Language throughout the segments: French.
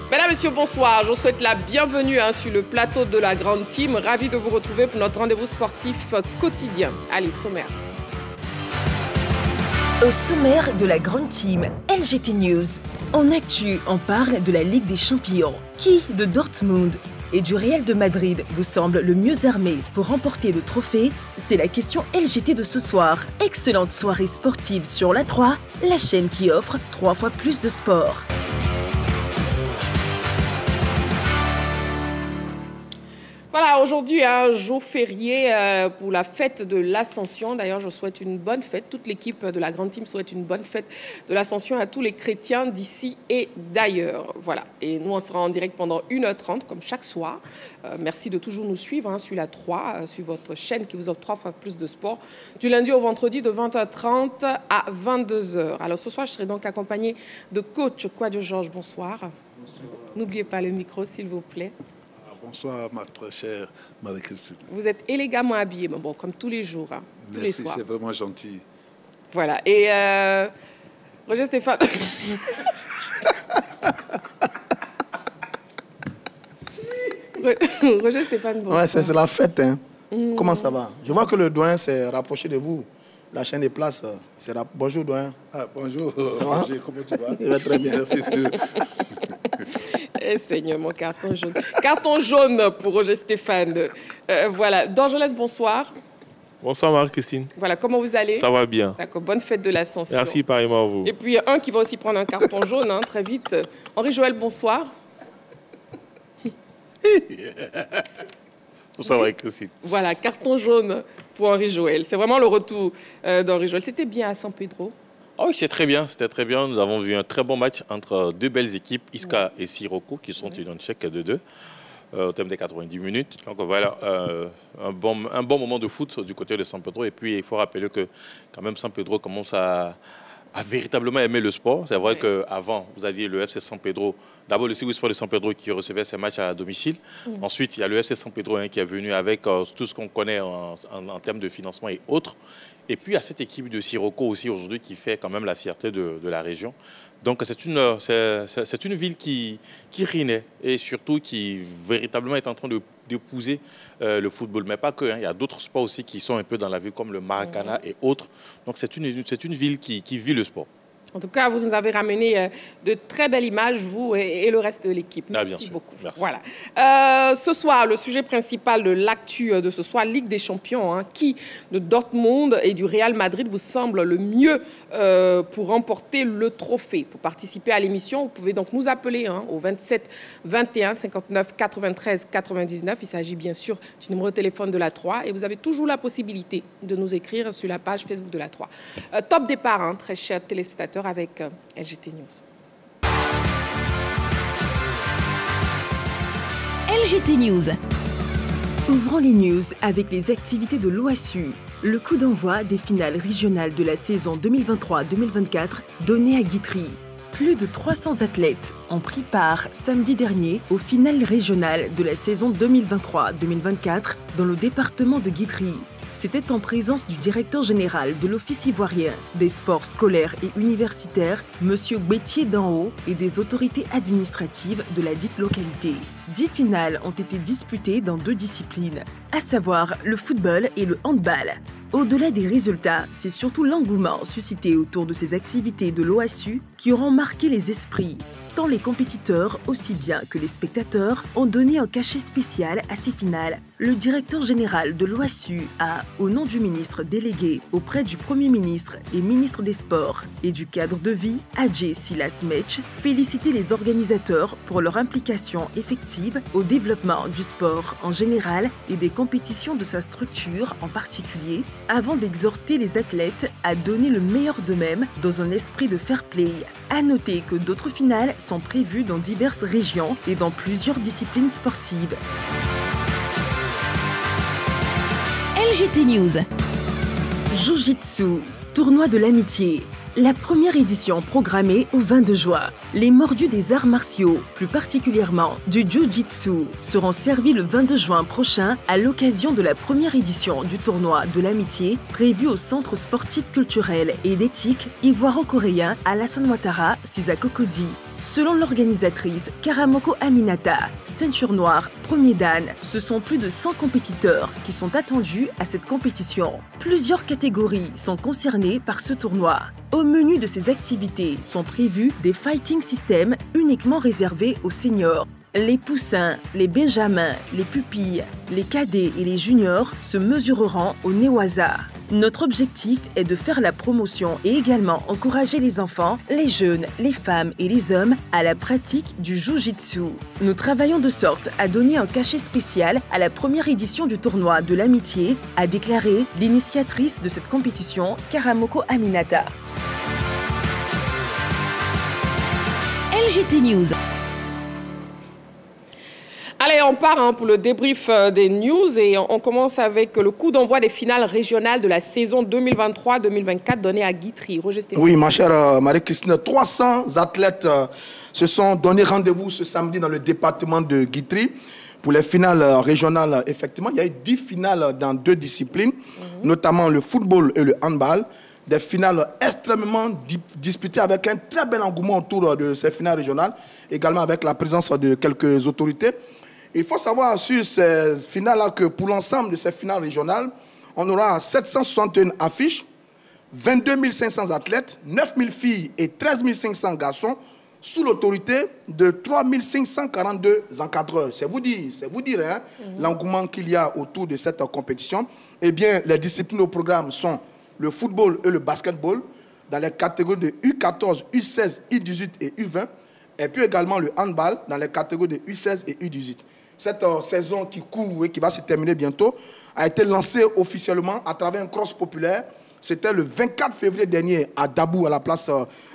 Mesdames, Messieurs, bonsoir. Je vous souhaite la bienvenue sur le plateau de la Grande Team. Ravi de vous retrouver pour notre rendez-vous sportif quotidien. Allez, sommaire. Au sommaire de la Grande Team, LGT News. En actu, on parle de la Ligue des Champions. Qui de Dortmund et du Real de Madrid vous semble le mieux armé pour remporter le trophée? C'est la question LGT de ce soir. Excellente soirée sportive sur La 3, la chaîne qui offre 3 fois plus de sport. Voilà, aujourd'hui, un jour férié pour la fête de l'Ascension. D'ailleurs, je souhaite une bonne fête. Toute l'équipe de la Grande Team souhaite une bonne fête de l'Ascension à tous les chrétiens d'ici et d'ailleurs. Voilà. Et nous, on sera en direct pendant 1h30, comme chaque soir. Merci de toujours nous suivre sur La 3, sur votre chaîne qui vous offre 3 fois plus de sport, du lundi au vendredi de 20h30 à 22h. Alors, ce soir, je serai donc accompagnée de coach Kouadio Georges. Bonsoir. Bonsoir. N'oubliez pas le micro, s'il vous plaît. Bonsoir, ma très chère Marie-Christine. Vous êtes élégamment habillée, bon, comme tous les jours, tous les soirs. Merci, c'est vraiment gentil. Voilà, et Roger Stéphane... Roger Stéphane, bonsoir. Ouais, c'est la fête, hein. Comment ça va? Je vois que le doyen s'est rapproché de vous. La chaîne des places, bonjour, doyen. Ah, bonjour, Roger, comment tu vas? Il va très bien. Merci. Eh Seigneur, mon carton jaune. Carton jaune pour Roger Stéphane. Voilà. Dorgelès, bonsoir. Bonsoir Marie-Christine. Voilà, comment vous allez? Ça va bien. D'accord, bonne fête de l'Ascension. Merci, pareillement à vous. Et puis, un qui va aussi prendre un carton jaune, très vite. Henri-Joël, bonsoir. Bonsoir Marie-Christine. Voilà, carton jaune pour Henri-Joël. C'est vraiment le retour d'Henri-Joël. C'était bien à San Pedro? Oh oui, c'était très bien. Nous avons vu un très bon match entre deux belles équipes, Isca et Sirocco, qui sont une chèque de 2 au terme des 90 minutes. Donc voilà, un bon moment de foot du côté de San Pedro. Et puis, il faut rappeler que quand même San Pedro commence à véritablement aimer le sport. C'est vrai qu'avant, vous aviez le FC San Pedro, d'abord le Civil Sport de San Pedro qui recevait ses matchs à domicile. Ensuite, il y a le FC San Pedro qui est venu avec tout ce qu'on connaît en termes de financement et autres. Et puis, il y a cette équipe de Sirocco aussi aujourd'hui qui fait quand même la fierté de la région. Donc, c'est une ville qui renaît et surtout qui véritablement est en train d'épouser le football. Mais pas que, il y a d'autres sports aussi qui sont un peu dans la ville comme le Maracana et autres. Donc, c'est une ville qui vit le sport. En tout cas, vous nous avez ramené de très belles images, vous et le reste de l'équipe. Merci beaucoup. Merci. Voilà. Ce soir, le sujet principal de l'actu de ce soir, Ligue des Champions. Qui de Dortmund et du Real Madrid vous semble le mieux pour remporter le trophée? Pour participer à l'émission, vous pouvez donc nous appeler au 27 21 59 93 99. Il s'agit bien sûr du numéro de téléphone de La 3. Et vous avez toujours la possibilité de nous écrire sur la page Facebook de La 3. Top départ, très chers téléspectateurs, avec LGT News. LGT News. Ouvrons les news avec les activités de l'OASU. Le coup d'envoi des finales régionales de la saison 2023-2024 donné à Guitry. Plus de 300 athlètes ont pris part samedi dernier aux finales régionales de la saison 2023-2024 dans le département de Guitry. C'était en présence du directeur général de l'Office ivoirien des sports scolaires et universitaires, M. Bétier d'Enhaut, et des autorités administratives de la dite localité. 10 finales ont été disputées dans 2 disciplines, à savoir le football et le handball. Au-delà des résultats, c'est surtout l'engouement suscité autour de ces activités de l'OASU qui auront marqué les esprits. Tant les compétiteurs, aussi bien que les spectateurs, ont donné un cachet spécial à ces finales. Le directeur général de l'OASU a, au nom du ministre délégué auprès du Premier ministre et ministre des Sports et du cadre de vie, Adjé Silas Metch, félicité les organisateurs pour leur implication effective au développement du sport en général et des compétitions de sa structure en particulier, avant d'exhorter les athlètes à donner le meilleur d'eux-mêmes dans un esprit de fair play. À noter que d'autres finales sont prévues dans diverses régions et dans plusieurs disciplines sportives. LGT News. Jiu-Jitsu, tournoi de l'amitié. La première édition programmée au 22 juin. Les mordus des arts martiaux, plus particulièrement du Jiu-Jitsu, seront servis le 22 juin prochain à l'occasion de la première édition du tournoi de l'amitié prévu au Centre sportif culturel et d'éthique ivoiro-coréen Alassane Ouattara, Sisa Cocody. Selon l'organisatrice Karamoko Aminata, ceinture noire, premier dan, ce sont plus de 100 compétiteurs qui sont attendus à cette compétition. Plusieurs catégories sont concernées par ce tournoi. Au menu de ces activités sont prévus des fighting systems uniquement réservés aux seniors. Les poussins, les benjamins, les pupilles, les cadets et les juniors se mesureront au Newaza. Notre objectif est de faire la promotion et également encourager les enfants, les jeunes, les femmes et les hommes à la pratique du Jiu-Jitsu. Nous travaillons de sorte à donner un cachet spécial à la première édition du tournoi de l'amitié, a déclaré l'initiatrice de cette compétition, Karamoko Aminata. LGT News. Allez, on part pour le débrief des news et on commence avec le coup d'envoi des finales régionales de la saison 2023-2024 donnée à Guitry. Roger Stéphane. Oui, ma chère Marie-Christine, 300 athlètes se sont donné rendez-vous ce samedi dans le département de Guitry pour les finales régionales. Effectivement, il y a eu 10 finales dans 2 disciplines, notamment le football et le handball. Des finales extrêmement disputées avec un très bel engouement autour de ces finales régionales, également avec la présence de quelques autorités. Il faut savoir sur ces finales-là que pour l'ensemble de ces finales régionales, on aura 761 affiches, 22 500 athlètes, 9 000 filles et 13 500 garçons sous l'autorité de 3 542 encadreurs. C'est vous dire hein, l'engouement qu'il y a autour de cette compétition. Eh bien, les disciplines au programme sont le football et le basketball dans les catégories de U14, U16, U18 et U20. Et puis également le handball dans les catégories de U16 et U18. Cette saison qui court et qui va se terminer bientôt a été lancée officiellement à travers un cross populaire. C'était le 24 février dernier à Dabou, à la place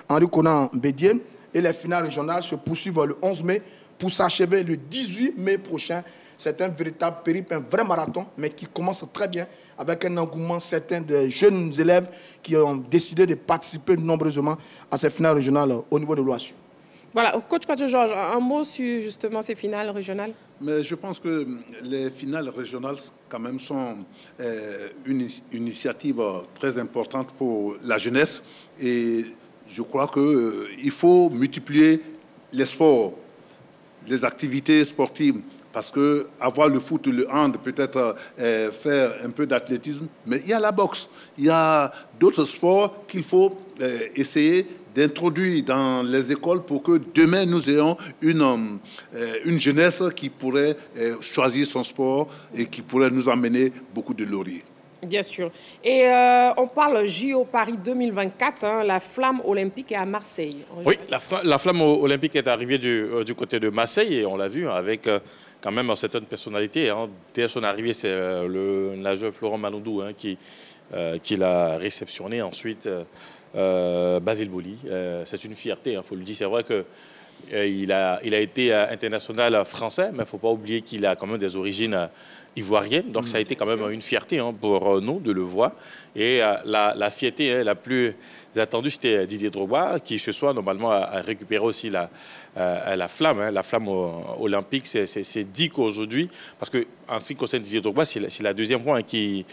Henri Konan Bédier. Et les finales régionales se poursuivent le 11 mai pour s'achever le 18 mai prochain. C'est un véritable périple, un vrai marathon, mais qui commence très bien avec un engouement certain de jeunes élèves qui ont décidé de participer nombreusement à ces finales régionales au niveau de l'OASU. Voilà, coach Georges, un mot sur justement ces finales régionales. Mais je pense que les finales régionales, quand même, sont une initiative très importante pour la jeunesse. Et je crois qu'il faut multiplier les sports, les activités sportives. Parce que avoir le foot, le hand, peut-être faire un peu d'athlétisme, mais il y a la boxe, il y a d'autres sports qu'il faut essayer d'introduire dans les écoles pour que demain nous ayons une jeunesse qui pourrait choisir son sport et qui pourrait nous amener beaucoup de lauriers. Bien sûr. Et on parle JO Paris 2024, hein, la flamme olympique est à Marseille. Oui, la flamme olympique est arrivée du côté de Marseille et on l'a vu avec quand même certaines personnalités. Hein. Dès son arrivée, c'est le nageur Florent Malondou hein, qui l'a réceptionné. Ensuite, Basile Boli. C'est une fierté, il faut le dire. C'est vrai que il a été international français, mais il ne faut pas oublier qu'il a quand même des origines ivoiriennes. Donc ça a été quand même une fierté hein, pour nous de le voir. Et la fierté hein, la plus attendue, c'était Didier Drogba, qui ce soir normalement a récupéré aussi la flamme. Hein, la flamme olympique, c'est dit qu'aujourd'hui, parce qu'en ce qui concerne Didier Drogba, c'est la deuxième fois hein, qu'il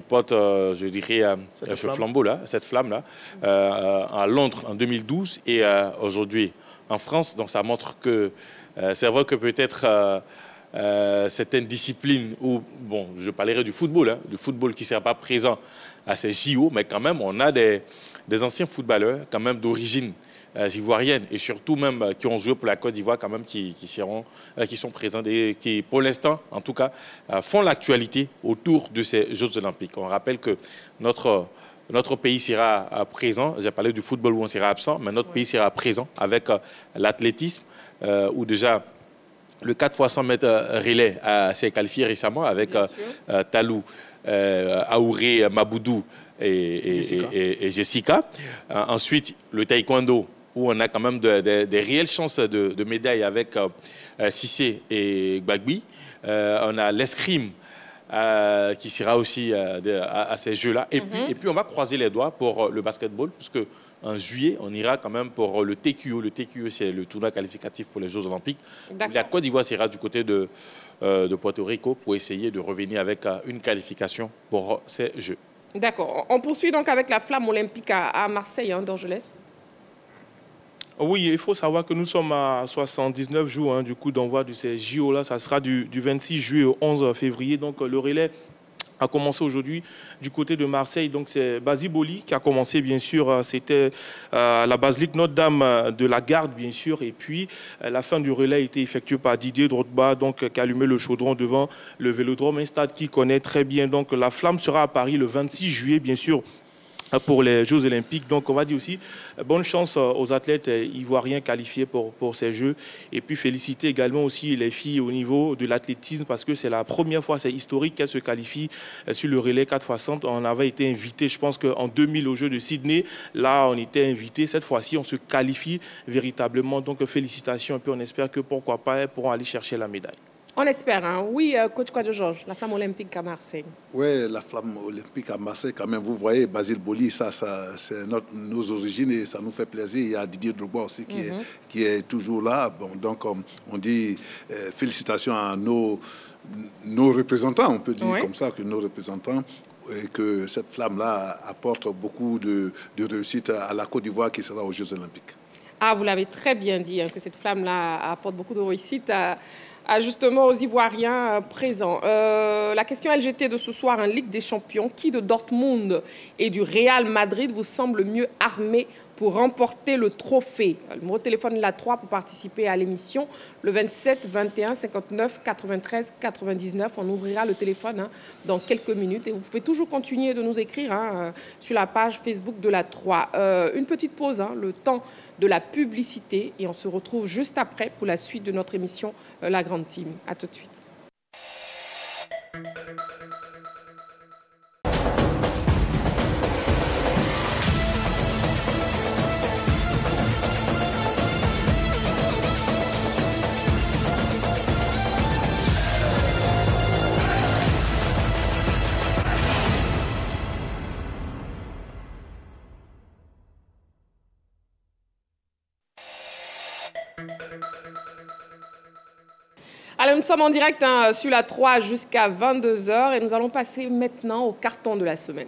porte, je dirais, ce flambeau-là, cette flamme-là, à Londres en 2012 et aujourd'hui en France. Donc ça montre que c'est vrai que peut-être certaines disciplines où, bon, je parlerai du football qui ne sera pas présent à ces JO, mais quand même, on a des anciens footballeurs quand même d'origine ivoirienne et surtout même qui ont joué pour la Côte d'Ivoire quand même qui sont présents et qui, pour l'instant, en tout cas, font l'actualité autour de ces Jeux Olympiques. On rappelle que notre pays sera présent. J'ai parlé du football où on sera absent, mais notre pays sera présent avec l'athlétisme où déjà le 4 x 100 mètres relais s'est qualifié récemment avec Talou, Aouré, Maboudou et Jessica. Ensuite, le taekwondo, où on a quand même des réelles chances de médailles avec Cissé et Gbagbi. On a l'escrime qui sera aussi à ces Jeux-là. Et puis, on va croiser les doigts pour le basketball, puisque en juillet, on ira quand même pour le TQO. Le TQO, c'est le tournoi qualificatif pour les Jeux Olympiques. La Côte d'Ivoire sera du côté de Porto Rico pour essayer de revenir avec une qualification pour ces Jeux. D'accord. On poursuit donc avec la flamme olympique à Marseille, hein, Dorgelès. Oui, il faut savoir que nous sommes à 79 jours du coup d'envoi de ces JO-là. Ça sera du 26 juillet au 11 février. Donc le relais a commencé aujourd'hui du côté de Marseille. Donc c'est Basile Boli qui a commencé, bien sûr. C'était la basilique Notre-Dame de la Garde, bien sûr. Et puis la fin du relais a été effectuée par Didier Drogba, donc qui a allumé le chaudron devant le Vélodrome, un stade qu'il connaît très bien. Donc la flamme sera à Paris le 26 juillet, bien sûr, pour les Jeux Olympiques. Donc on va dire aussi bonne chance aux athlètes ivoiriens qualifiés pour ces Jeux. Et puis féliciter également aussi les filles au niveau de l'athlétisme, parce que c'est la première fois, c'est historique, qu'elles se qualifient sur le relais 4x100. On avait été invité, je pense qu'en 2000 aux Jeux de Sydney, là on était invité. Cette fois-ci, on se qualifie véritablement. Donc félicitations. Et puis on espère que pourquoi pas, elles pourront aller chercher la médaille. On espère, hein. Oui, coach Kwadjo Georges, la flamme olympique à Marseille. Oui, la flamme olympique à Marseille, quand même, vous voyez, Basile Boli, ça c'est nos origines et ça nous fait plaisir. Il y a Didier Drogba aussi qui est toujours là. Bon, donc, on dit félicitations à nos représentants, on peut dire comme ça, que nos représentants, et que cette flamme-là apporte beaucoup de réussite à la Côte d'Ivoire qui sera aux Jeux Olympiques. Ah, vous l'avez très bien dit, hein, que cette flamme-là apporte beaucoup de réussite justement aux Ivoiriens présents. La question LGT de ce soir en Ligue des Champions, qui de Dortmund et du Real Madrid vous semble mieux armé pour remporter le trophée? Le numéro de téléphone là 3 pour participer à l'émission, le 27 21 59 93 99. On ouvrira le téléphone dans quelques minutes et vous pouvez toujours continuer de nous écrire sur la page Facebook de la 3. Une petite pause, le temps de la publicité, et on se retrouve juste après pour la suite de notre émission La Grande Team. À tout de suite. Alors, nous sommes en direct sur la 3 jusqu'à 22 h et nous allons passer maintenant au carton de la semaine.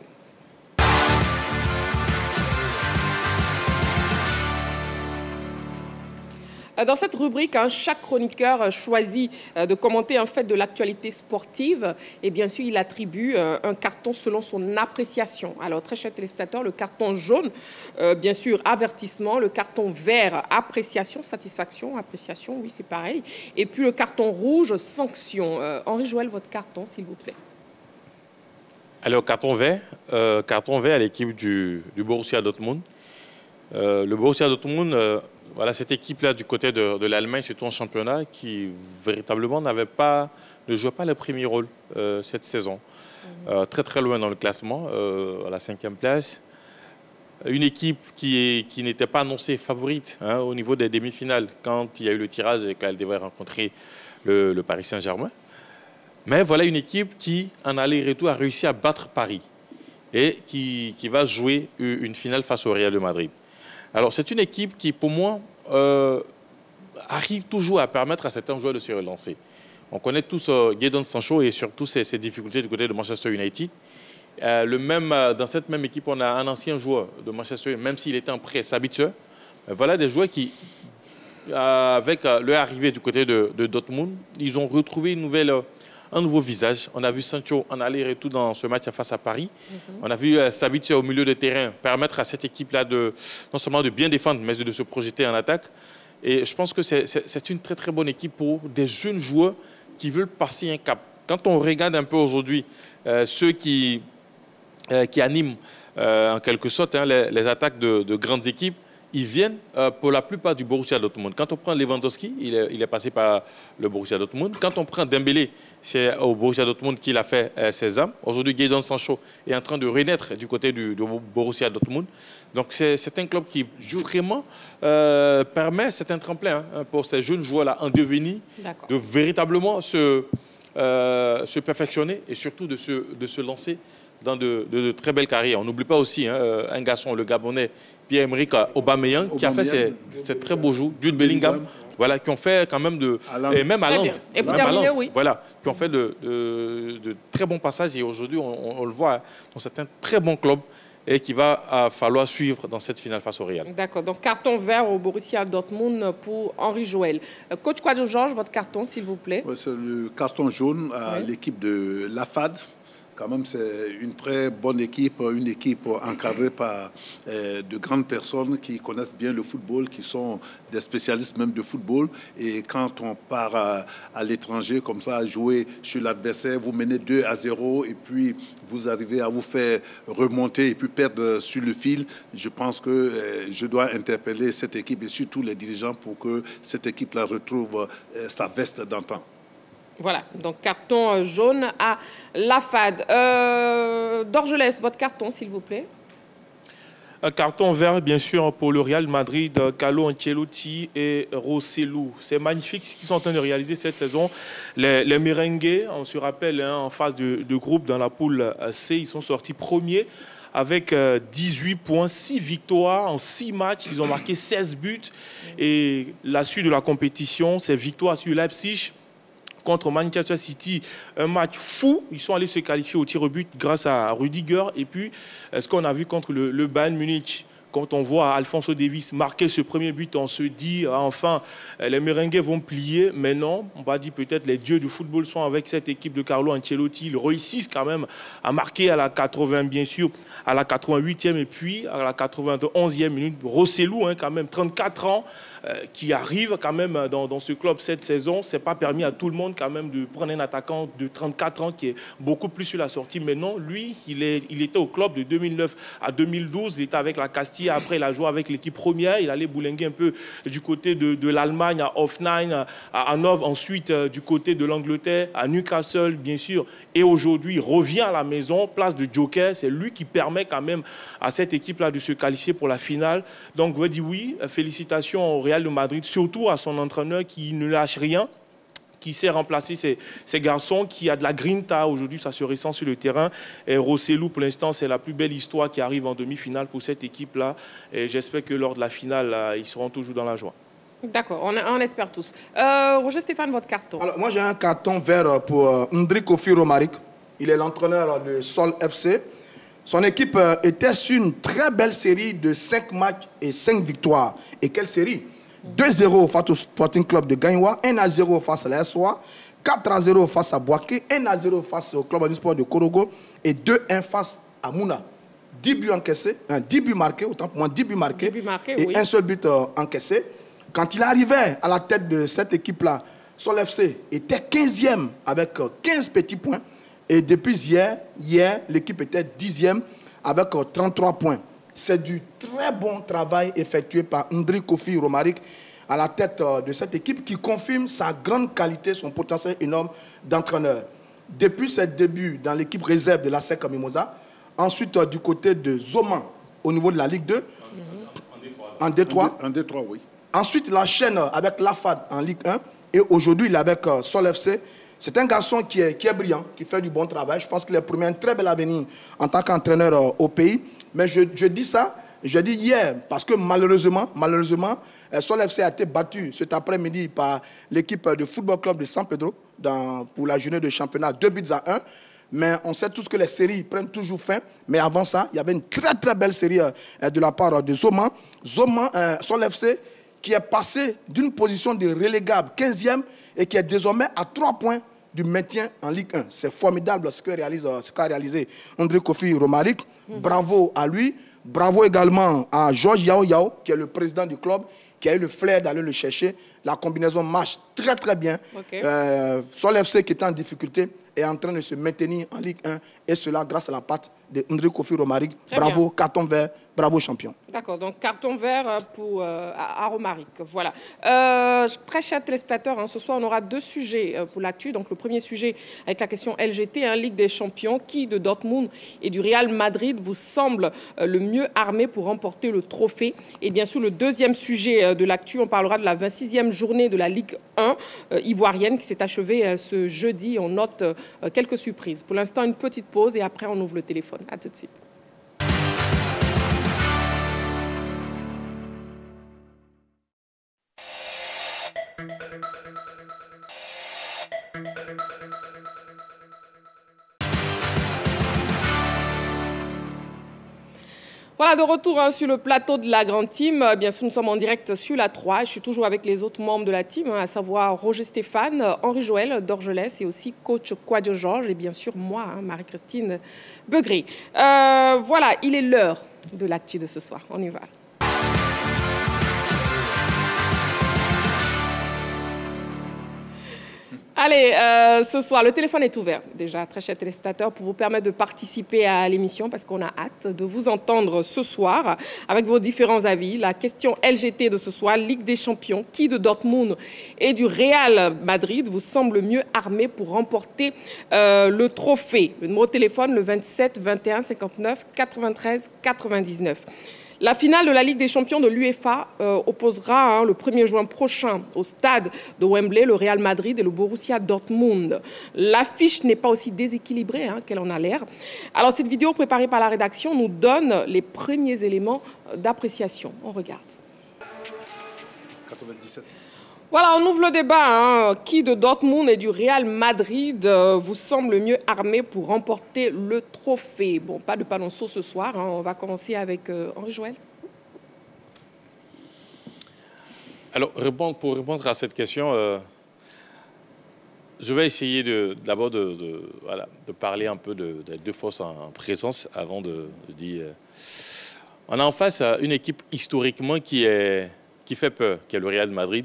Dans cette rubrique, chaque chroniqueur choisit de commenter un fait de l'actualité sportive et bien sûr, il attribue un carton selon son appréciation. Alors, très chers téléspectateurs, le carton jaune, bien sûr, avertissement, le carton vert, appréciation, satisfaction, appréciation, oui, c'est pareil. Et puis le carton rouge, sanction. Henri Joël, votre carton, s'il vous plaît. Alors, carton vert à l'équipe du Borussia Dortmund. Le Borussia Dortmund... Voilà, cette équipe-là du côté de l'Allemagne, surtout en championnat, qui véritablement ne jouait pas le premier rôle cette saison. Très très loin dans le classement, à la 5e place. Une équipe qui n'était pas annoncée favorite au niveau des demi-finales quand il y a eu le tirage et qu'elle devait rencontrer le Paris Saint-Germain. Mais voilà une équipe qui, en aller-retour, a réussi à battre Paris et qui va jouer une finale face au Real de Madrid. Alors, c'est une équipe qui, pour moi, arrive toujours à permettre à certains joueurs de se relancer. On connaît tous Jadon Sancho et surtout ses difficultés du côté de Manchester United. Dans cette même équipe, on a un ancien joueur de Manchester United, même s'il était en prêt, Sabitzer. Voilà des joueurs qui, avec leur arrivée du côté de Dortmund, ils ont retrouvé un nouveau visage. On a vu Sancho en aller-retour dans ce match face à Paris. On a vu Sabitzer au milieu de terrain permettre à cette équipe-là non seulement de bien défendre, mais de se projeter en attaque. Et je pense que c'est une très très bonne équipe pour des jeunes joueurs qui veulent passer un cap. Quand on regarde un peu aujourd'hui ceux qui animent en quelque sorte les attaques de grandes équipes, ils viennent pour la plupart du Borussia Dortmund. Quand on prend Lewandowski, il est passé par le Borussia Dortmund. Quand on prend Dembélé, c'est au Borussia Dortmund qu'il a fait ses armes. Aujourd'hui, Jadon Sancho est en train de renaître du côté du Borussia Dortmund. Donc c'est un club qui vraiment permet, c'est un tremplin pour ces jeunes joueurs-là en devenir, de véritablement se se perfectionner et surtout de se lancer dans de très belles carrières. On n'oublie pas aussi un garçon, le Gabonais, Pierre-Emerick Aubameyang, qui a fait ces très beaux jours, Jude Bellingham, voilà, qui ont fait quand même et même Haaland, et pour terminer, oui. voilà, qui ont fait de très bons passages et aujourd'hui, on le voit dans certains très bons clubs et qu'il va falloir suivre dans cette finale face au Real. D'accord, donc carton vert au Borussia Dortmund pour Henri Joël. Coach Quadjo-Georges, votre carton, s'il vous plaît. Ouais, c'est le carton jaune à l'équipe de l'AFAD. Quand même, c'est une très bonne équipe, une équipe encadrée par de grandes personnes qui connaissent bien le football, qui sont des spécialistes même de football. Et quand on part à l'étranger comme ça, à jouer chez l'adversaire, vous menez 2-0 et puis vous arrivez à vous faire remonter et puis perdre sur le fil. Je pense que je dois interpeller cette équipe et surtout les dirigeants pour que cette équipe-là retrouve sa veste d'antan. Voilà, donc carton jaune à l'AFAD. Dorgelès, votre carton, s'il vous plaît. Un carton vert, bien sûr, pour le Real Madrid, Carlo Ancelotti et Rosselló. C'est magnifique ce qu'ils sont en train de réaliser cette saison. Les Merengues, on se rappelle, en phase de groupe dans la poule C, ils sont sortis premiers avec 18 points, 6 victoires en 6 matchs. Ils ont marqué 16 buts. Et la suite de la compétition, c'est victoire sur Leipzig contre Manchester City, un match fou. Ils sont allés se qualifier au tir au but grâce à Rudiger. Et puis, ce qu'on a vu contre le Bayern Munich, quand on voit Alphonso Davies marquer ce premier but, on se dit, enfin, les Merengues vont plier. Mais non, on va dire peut-être les dieux du football sont avec cette équipe de Carlo Ancelotti. Ils réussissent quand même à marquer à la 80, bien sûr, à la 88e et puis à la 91e minute. Rosselló, quand même, 34 ans, qui arrive quand même dans ce club cette saison. Ce n'est pas permis à tout le monde quand même de prendre un attaquant de 34 ans qui est beaucoup plus sur la sortie. Mais non, lui, il était au club de 2009 à 2012. Il était avec la Castille. Après, il a joué avec l'équipe première. Il allait boulinguer un peu du côté de l'Allemagne, à Hoffenheim, à Hanovre. Ensuite, du côté de l'Angleterre, à Newcastle, bien sûr. Et aujourd'hui, il revient à la maison, place de joker. C'est lui qui permet quand même à cette équipe-là de se qualifier pour la finale. Donc, je dis oui, félicitations au Real de Madrid, surtout à son entraîneur qui ne lâche rien, qui sait remplacer ces garçons, qui a de la grinta. Aujourd'hui, ça se ressent sur le terrain. Et Rosselló, pour l'instant, c'est la plus belle histoire qui arrive en demi-finale pour cette équipe-là. Et j'espère que lors de la finale, ils seront toujours dans la joie. D'accord, on espère tous. Roger Stéphane, votre carton. Alors, moi, j'ai un carton vert pour Ndri Kofi Romaric. Il est l'entraîneur de Sol FC. Son équipe était sur une très belle série de 5 matchs et 5 victoires. Et quelle série? 2-0 face au Sporting Club de Gagnoua, 1-0 face à la SOA, 4-0 face à Boaké, 1-0 face au Club Sport de Korogo et 2-1 face à Mouna. 10 buts encaissés, 10 buts marqués, autant pour moi, 10 buts marqués, et oui, un seul but encaissé. Quand il arrivait à la tête de cette équipe-là, Sol FC était 15e avec 15 petits points. Et depuis hier l'équipe était 10e avec 33 points. C'est du très bon travail effectué par Ndri Kofi Romaric à la tête de cette équipe qui confirme sa grande qualité, son potentiel énorme d'entraîneur. Depuis ses débuts dans l'équipe réserve de la SEC Mimosa, ensuite du côté de Zoman au niveau de la Ligue 2, en D3. En D3, oui. Ensuite, la chaîne avec l'AFAD en Ligue 1 et aujourd'hui, il est avec Sol FC. C'est un garçon qui est brillant, qui fait du bon travail. Je pense qu'il a promis un très bel avenir en tant qu'entraîneur au pays. Mais je dis ça, je dis hier, parce que malheureusement, Sol FC a été battu cet après-midi par l'équipe de Football Club de San Pedro pour la journée de championnat, 2-1. Mais on sait tous que les séries prennent toujours fin. Mais avant ça, il y avait une très très belle série de la part de Zoman. Sol FC qui est passé d'une position de relégable 15e et qui est désormais à 3 points du maintien en Ligue 1. C'est formidable ce qu'a réalisé Ndri Kofi Romaric. Bravo à lui. Bravo également à Georges Yao, qui est le président du club, qui a eu le flair d'aller le chercher. La combinaison marche très très bien. Okay. Sol FC qui est en difficulté est en train de se maintenir en Ligue 1 et cela grâce à la patte de Ndri Kofi Romaric. Bravo, carton vert, bravo champion. D'accord, donc carton vert pour à Romaric. Voilà. Très chers téléspectateurs, ce soir, on aura 2 sujets pour l'actu. Donc, le premier sujet avec la question LGT, Ligue des Champions. Qui de Dortmund et du Real Madrid vous semble le mieux armé pour remporter le trophée? Et bien sûr, le deuxième sujet de l'actu, on parlera de la 26e journée de la Ligue 1 ivoirienne qui s'est achevée ce jeudi. On note quelques surprises. Pour l'instant, une petite pause et après, on ouvre le téléphone. À tout de suite. Voilà, de retour sur le plateau de la grande team. Bien sûr, nous sommes en direct sur la 3. Je suis toujours avec les autres membres de la team, à savoir Roger Stéphane, Henri-Joël d'Orgelès et aussi coach Quadio Georges et bien sûr moi, Marie-Christine Begré. Voilà, il est l'heure de l'actu de ce soir. On y va. Allez, ce soir, le téléphone est ouvert, déjà, très chers téléspectateurs, pour vous permettre de participer à l'émission, parce qu'on a hâte de vous entendre ce soir, avec vos différents avis. La question LGT de ce soir, Ligue des Champions, qui de Dortmund et du Real Madrid vous semble mieux armé pour remporter le trophée? Le numéro de téléphone, le 27 21 59 93 99. La finale de la Ligue des Champions de l'UEFA opposera le 1er juin prochain au stade de Wembley le Real Madrid et le Borussia Dortmund. L'affiche n'est pas aussi déséquilibrée qu'elle en a l'air. Alors cette vidéo préparée par la rédaction nous donne les premiers éléments d'appréciation. On regarde. 97. Voilà, on ouvre le débat. Qui de Dortmund et du Real Madrid vous semble le mieux armé pour remporter le trophée? Bon, pas de panonceau ce soir. On va commencer avec Henri-Joël. Alors, pour répondre à cette question, je vais essayer d'abord de parler un peu des 2 forces en présence avant de dire... on a en face une équipe historiquement qui fait peur, qui est le Real Madrid,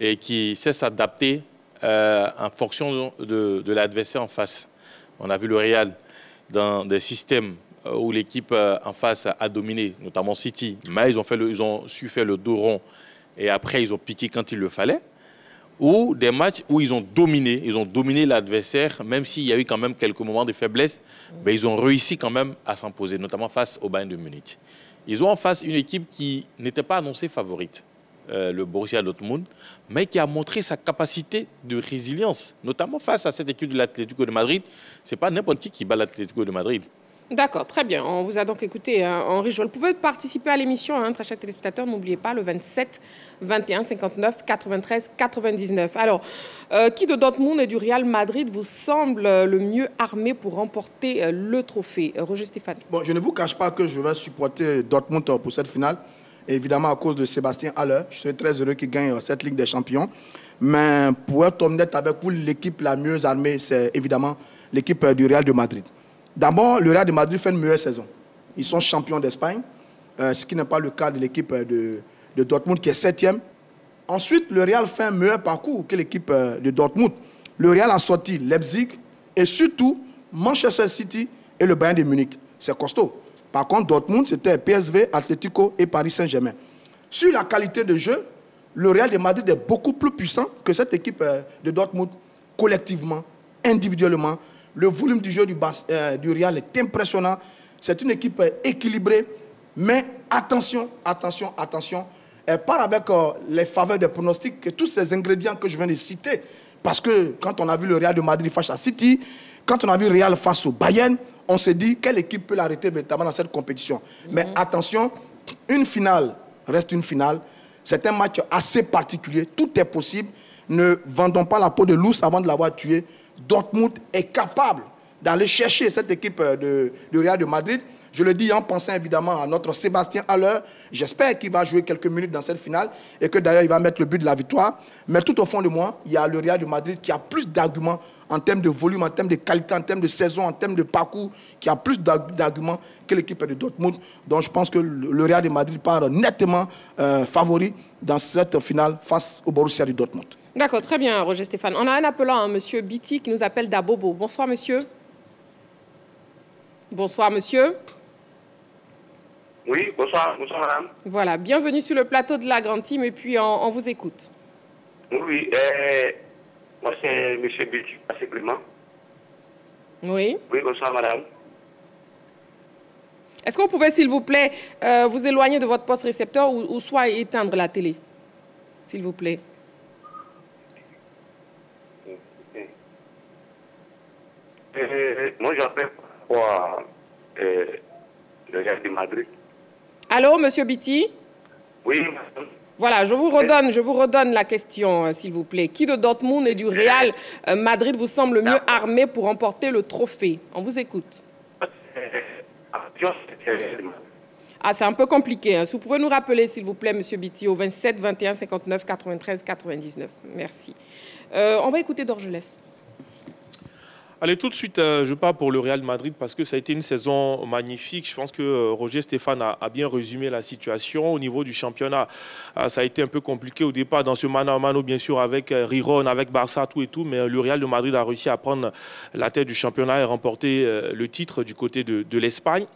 et qui sait s'adapter en fonction de l'adversaire en face. On a vu le Real dans des systèmes où l'équipe en face a dominé, notamment City, mais ils ont su faire le dos rond et après ils ont piqué quand il le fallait, ou des matchs où ils ont dominé l'adversaire, même s'il y a eu quand même quelques moments de faiblesse, mais ils ont réussi quand même à s'imposer, notamment face au Bayern de Munich. Ils ont en face une équipe qui n'était pas annoncée favorite, le Borussia Dortmund, mais qui a montré sa capacité de résilience, notamment face à cette équipe de l'Atlético de Madrid. Ce n'est pas n'importe qui bat l'Atlético de Madrid. D'accord, très bien. On vous a donc écouté, Henri-Joël. Vous pouvez participer à l'émission, très chers téléspectateurs, n'oubliez pas, le 27 21 59 93 99. Alors, qui de Dortmund et du Real Madrid vous semble le mieux armé pour remporter le trophée? Roger Stéphane. Bon, je ne vous cache pas que je vais supporter Dortmund pour cette finale. Évidemment, à cause de Sébastien Haller, je serais très heureux qu'il gagne cette Ligue des Champions. Mais pour être honnête avec vous, l'équipe la mieux armée, c'est évidemment l'équipe du Real de Madrid. D'abord, le Real de Madrid fait une meilleure saison. Ils sont champions d'Espagne, ce qui n'est pas le cas de l'équipe de Dortmund qui est 7e. Ensuite, le Real fait un meilleur parcours que l'équipe de Dortmund. Le Real a sorti Leipzig et surtout Manchester City et le Bayern de Munich. C'est costaud. Par contre, Dortmund, c'était PSV, Atlético et Paris Saint-Germain. Sur la qualité de jeu, le Real de Madrid est beaucoup plus puissant que cette équipe de Dortmund, collectivement, individuellement. Le volume du jeu du Real est impressionnant. C'est une équipe équilibrée. Mais attention, attention, attention. Elle part avec les faveurs des pronostics et tous ces ingrédients que je viens de citer. Parce que quand on a vu le Real de Madrid face à City, quand on a vu le Real face au Bayern, on s'est dit quelle équipe peut l'arrêter véritablement dans cette compétition. Mais attention, une finale reste une finale. C'est un match assez particulier. Tout est possible. Ne vendons pas la peau de l'ours avant de l'avoir tué. Dortmund est capable d'aller chercher cette équipe de Real de Madrid. Je le dis en pensant évidemment à notre Sébastien Haller. J'espère qu'il va jouer quelques minutes dans cette finale et que d'ailleurs il va mettre le but de la victoire. Mais tout au fond de moi, il y a le Real de Madrid qui a plus d'arguments en termes de volume, en termes de qualité, en termes de saison, en termes de parcours, qui a plus d'arguments que l'équipe de Dortmund. Donc je pense que le Real de Madrid part nettement favori dans cette finale face au Borussia de Dortmund. D'accord, très bien, Roger Stéphane. On a un appelant, monsieur Biti, qui nous appelle d'Abobo. Bonsoir, monsieur. Bonsoir, monsieur. Oui, bonsoir, bonsoir madame. Voilà, bienvenue sur le plateau de la Grande Team et puis on vous écoute. Oui, moi c'est M. Bilti, assez Clément. Oui. Oui, bonsoir madame. Est-ce que vous pouvez, s'il vous plaît, vous éloigner de votre poste récepteur ou soit éteindre la télé, s'il vous plaît? Moi j'appelle pour le Real de Madrid. Allô, Monsieur Biti? Oui, madame. Voilà, je vous redonne la question, s'il vous plaît. Qui de Dortmund et du Real Madrid vous semble mieux armé pour remporter le trophée? On vous écoute. Ah, c'est un peu compliqué. Hein. Si vous pouvez nous rappeler, s'il vous plaît, Monsieur Biti, au 27 21 59 93 99. Merci. On va écouter Dorgelès. Allez, tout de suite, je pars pour le Real Madrid parce que ça a été une saison magnifique. Je pense que Roger Stéphane a bien résumé la situation. Au niveau du championnat, ça a été un peu compliqué au départ dans ce mano à mano, bien sûr, avec Riron, avec Barça, tout et tout. Mais le Real de Madrid a réussi à prendre la tête du championnat et remporter le titre du côté de l'Espagne,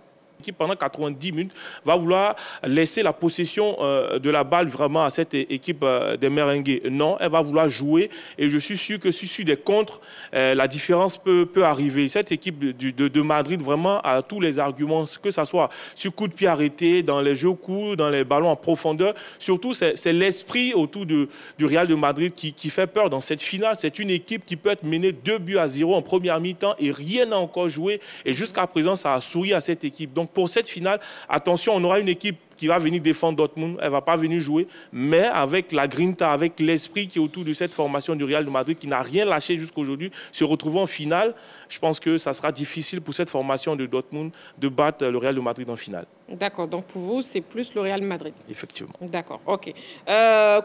qui pendant 90 minutes va vouloir laisser la possession de la balle vraiment à cette équipe des merengues. Non, elle va vouloir jouer et je suis sûr que sur des contres, la différence peut arriver. Cette équipe de Madrid vraiment a tous les arguments, que ce soit sur coup de pied arrêté, dans les jeux courts, dans les ballons en profondeur. Surtout, c'est l'esprit autour du Real de Madrid qui fait peur dans cette finale. C'est une équipe qui peut être menée 2-0 en première mi-temps et rien n'a encore joué. Et jusqu'à présent, ça a souri à cette équipe. Donc, pour cette finale, attention, on aura une équipe qui va venir défendre Dortmund, elle ne va pas venir jouer, mais avec la grinta, avec l'esprit qui est autour de cette formation du Real de Madrid, qui n'a rien lâché jusqu'à aujourd'hui, se retrouver en finale, je pense que ça sera difficile pour cette formation de Dortmund de battre le Real de Madrid en finale. D'accord, donc pour vous, c'est plus le Real de Madrid. Effectivement. D'accord, ok.